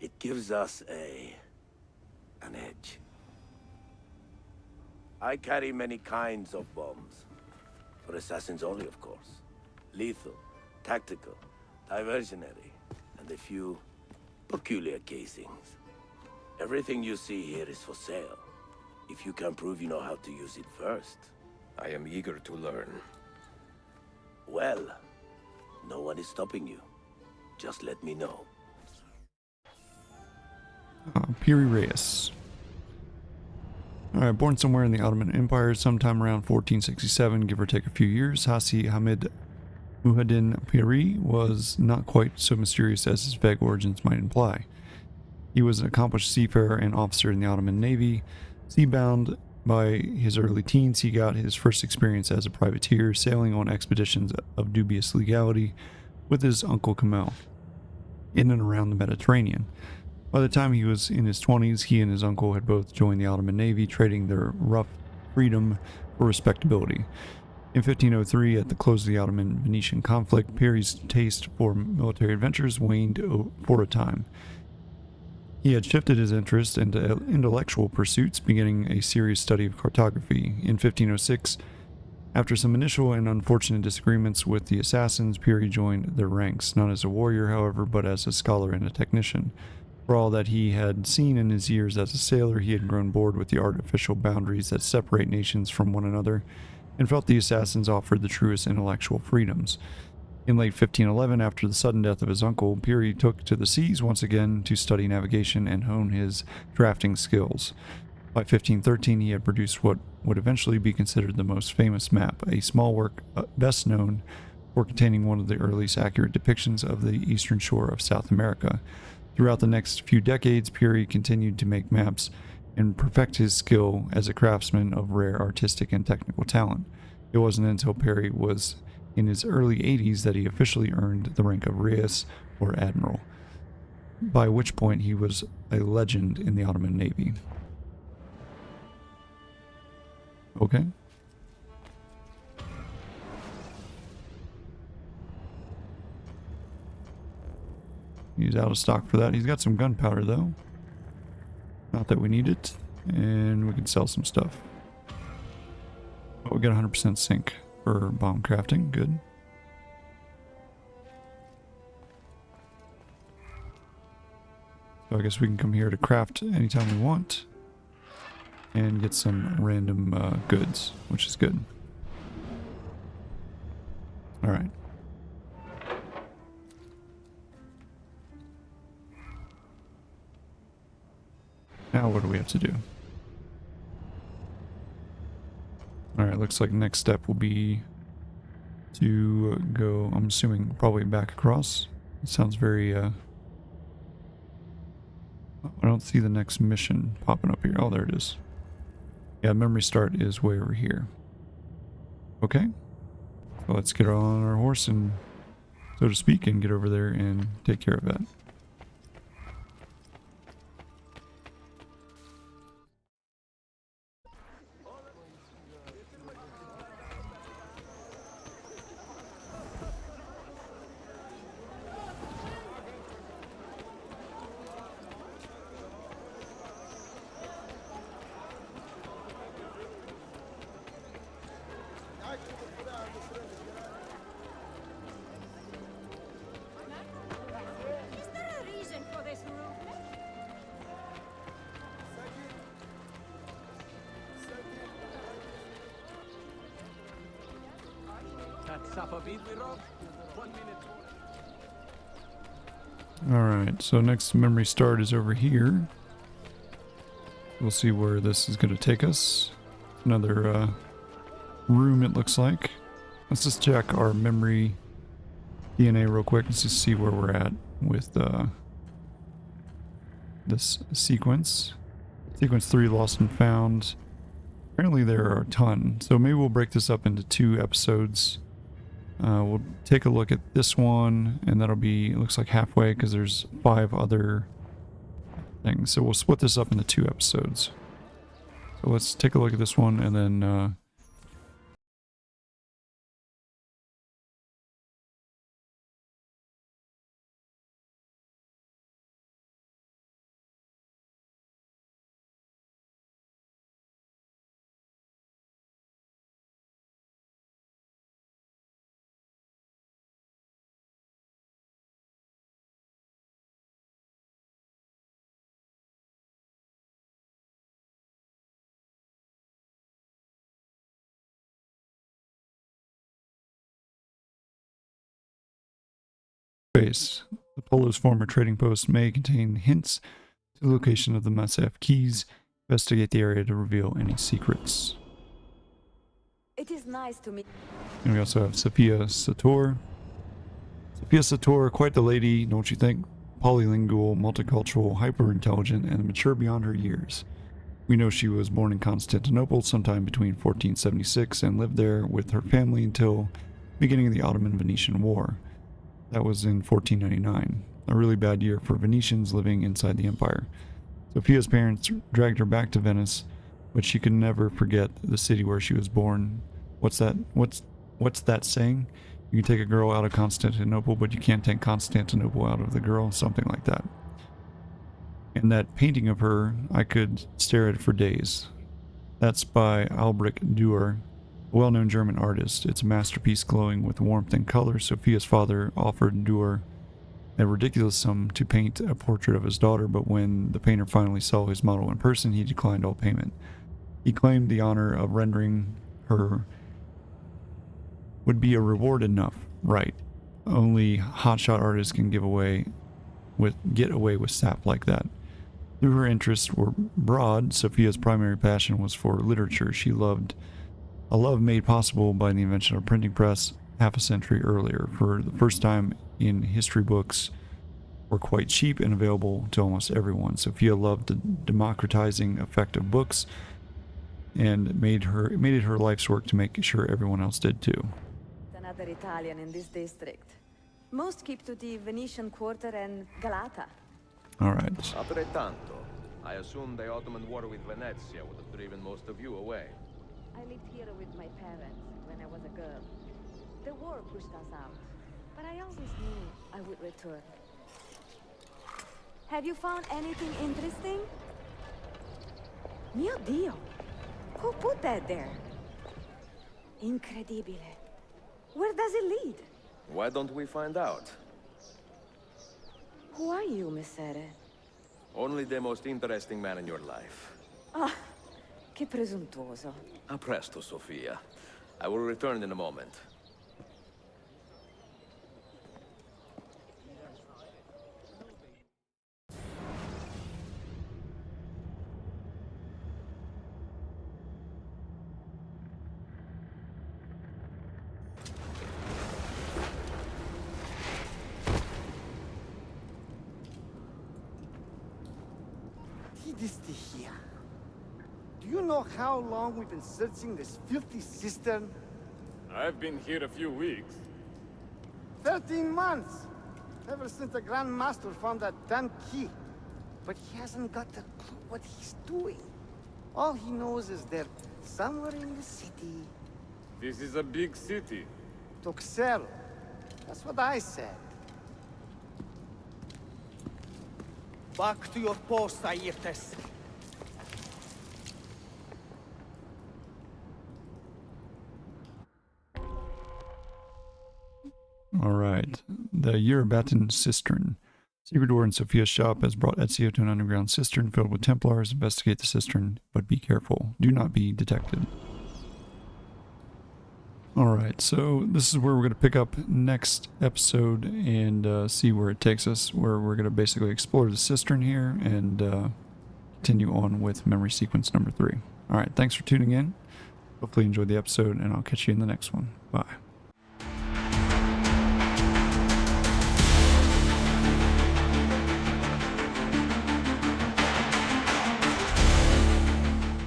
It gives us an edge. I carry many kinds of bombs. For assassins only, of course. Lethal, tactical, diversionary, and a few peculiar casings. Everything you see here is for sale. If you can prove you know how to use it first. I am eager to learn. Well, no one is stopping you. Just let me know. Piri Reyes. Alright, born somewhere in the Ottoman Empire sometime around 1467, give or take a few years, Hasi Hamid Muhaddin Piri was not quite so mysterious as his vague origins might imply. He was an accomplished seafarer and officer in the Ottoman Navy. Seabound by his early teens, he got his first experience as a privateer, sailing on expeditions of dubious legality with his uncle Kamel in and around the Mediterranean. By the time he was in his 20s, he and his uncle had both joined the Ottoman Navy, trading their rough freedom for respectability. In 1503, at the close of the Ottoman-Venetian conflict, Piri's taste for military adventures waned for a time. He had shifted his interest into intellectual pursuits, beginning a serious study of cartography. In 1506, after some initial and unfortunate disagreements with the assassins, Piri joined their ranks, not as a warrior, however, but as a scholar and a technician. For all that he had seen in his years as a sailor, he had grown bored with the artificial boundaries that separate nations from one another, and felt the assassins offered the truest intellectual freedoms. In late 1511, after the sudden death of his uncle, Piri took to the seas once again to study navigation and hone his drafting skills. By 1513, he had produced what would eventually be considered the most famous map, a small work best known for containing one of the earliest accurate depictions of the eastern shore of South America. Throughout the next few decades, Piri continued to make maps and perfect his skill as a craftsman of rare artistic and technical talent. It wasn't until Perry was in his early 80s that he officially earned the rank of Reis, or Admiral, by which point he was a legend in the Ottoman Navy. Okay. He's out of stock for that. He's got some gunpowder, though. Not that we need it. And we can sell some stuff. Oh, we got 100% sync for bomb crafting. Good. So I guess we can come here to craft anytime we want. And get some random goods, which is good. Alright. Now what do we have to do? Alright, looks like next step will be to go, I'm assuming, probably back across. It sounds very, I don't see the next mission popping up here. Oh, there it is. Yeah, memory start is way over here. Okay. So let's get on our horse and, so to speak, and get over there and take care of that. Is there a reason for this movement? Alright, so next memory start is over here. We'll see where this is going to take us. Another room, it looks like. Let's just check our memory DNA real quick. Let's just see where we're at with this sequence. Sequence 3, Lost and Found. Apparently there are a ton, so maybe we'll break this up into 2 episodes. We'll take a look at this one, and that'll be, it looks like halfway, because there's 5 other things. So we'll split this up into 2 episodes. So let's take a look at this one, and then space. The Polo's former trading post may contain hints to the location of the must-have keys. Investigate the area to reveal any secrets. It is nice to meet. And we also have Sophia Sator. Sophia Sator, quite the lady, don't you think? Polylingual, multicultural, hyper-intelligent, and mature beyond her years. We know she was born in Constantinople sometime between 1476 and lived there with her family until the beginning of the Ottoman-Venetian War. That was in 1499, a really bad year for Venetians living inside the empire. Sophia's parents dragged her back to Venice, but she could never forget the city where she was born. What's that saying? You can take a girl out of Constantinople, but you can't take Constantinople out of the girl, something like that. And that painting of her, I could stare at it for days. That's by Albrecht Dürer, a well-known German artist. It's a masterpiece glowing with warmth and color. Sophia's father offered Dürer a ridiculous sum to paint a portrait of his daughter, but when the painter finally saw his model in person, he declined all payment. He claimed the honor of rendering her would be a reward enough. Right. Only hotshot artists can get away with sap like that. Through her interests were broad, Sophia's primary passion was for literature. She loved a love made possible by the invention of a printing press half a century earlier. For the first time in history, books were quite cheap and available to almost everyone. Sophia loved the democratizing effect of books. and made it her life's work to make sure everyone else did too. Another Italian in this district. Most keep to the Venetian Quarter and Galata. All right. Altrettanto. I assume the Ottoman war with Venezia would have driven most of you away. I lived here with my parents when I was a girl. The war pushed us out, but I always knew I would return. Have you found anything interesting? Mio Dio! Who put that there? Incredibile. Where does it lead? Why don't we find out? Who are you, Messere? Only the most interesting man in your life. Ah, che presuntuoso. A presto, Sofia. I will return in a moment. Here. Do you know how long we've been searching this filthy cistern? I've been here a few weeks. 13 months! Ever since the Grand Master found that damn key. But he hasn't got a clue what he's doing. All he knows is they're somewhere in the city. This is a big city. Tuxedo. That's what I said. Back to your post, Ayrtes. All right. The Yerbatin Cistern. Secret door in Sophia's shop has brought Ezio to an underground cistern filled with Templars. Investigate the cistern, but be careful. Do not be detected. Alright, so this is where we're going to pick up next episode and see where it takes us, where we're going to basically explore the cistern here and continue on with memory sequence number 3. Alright, thanks for tuning in. Hopefully you enjoyed the episode, and I'll catch you in the next one. Bye.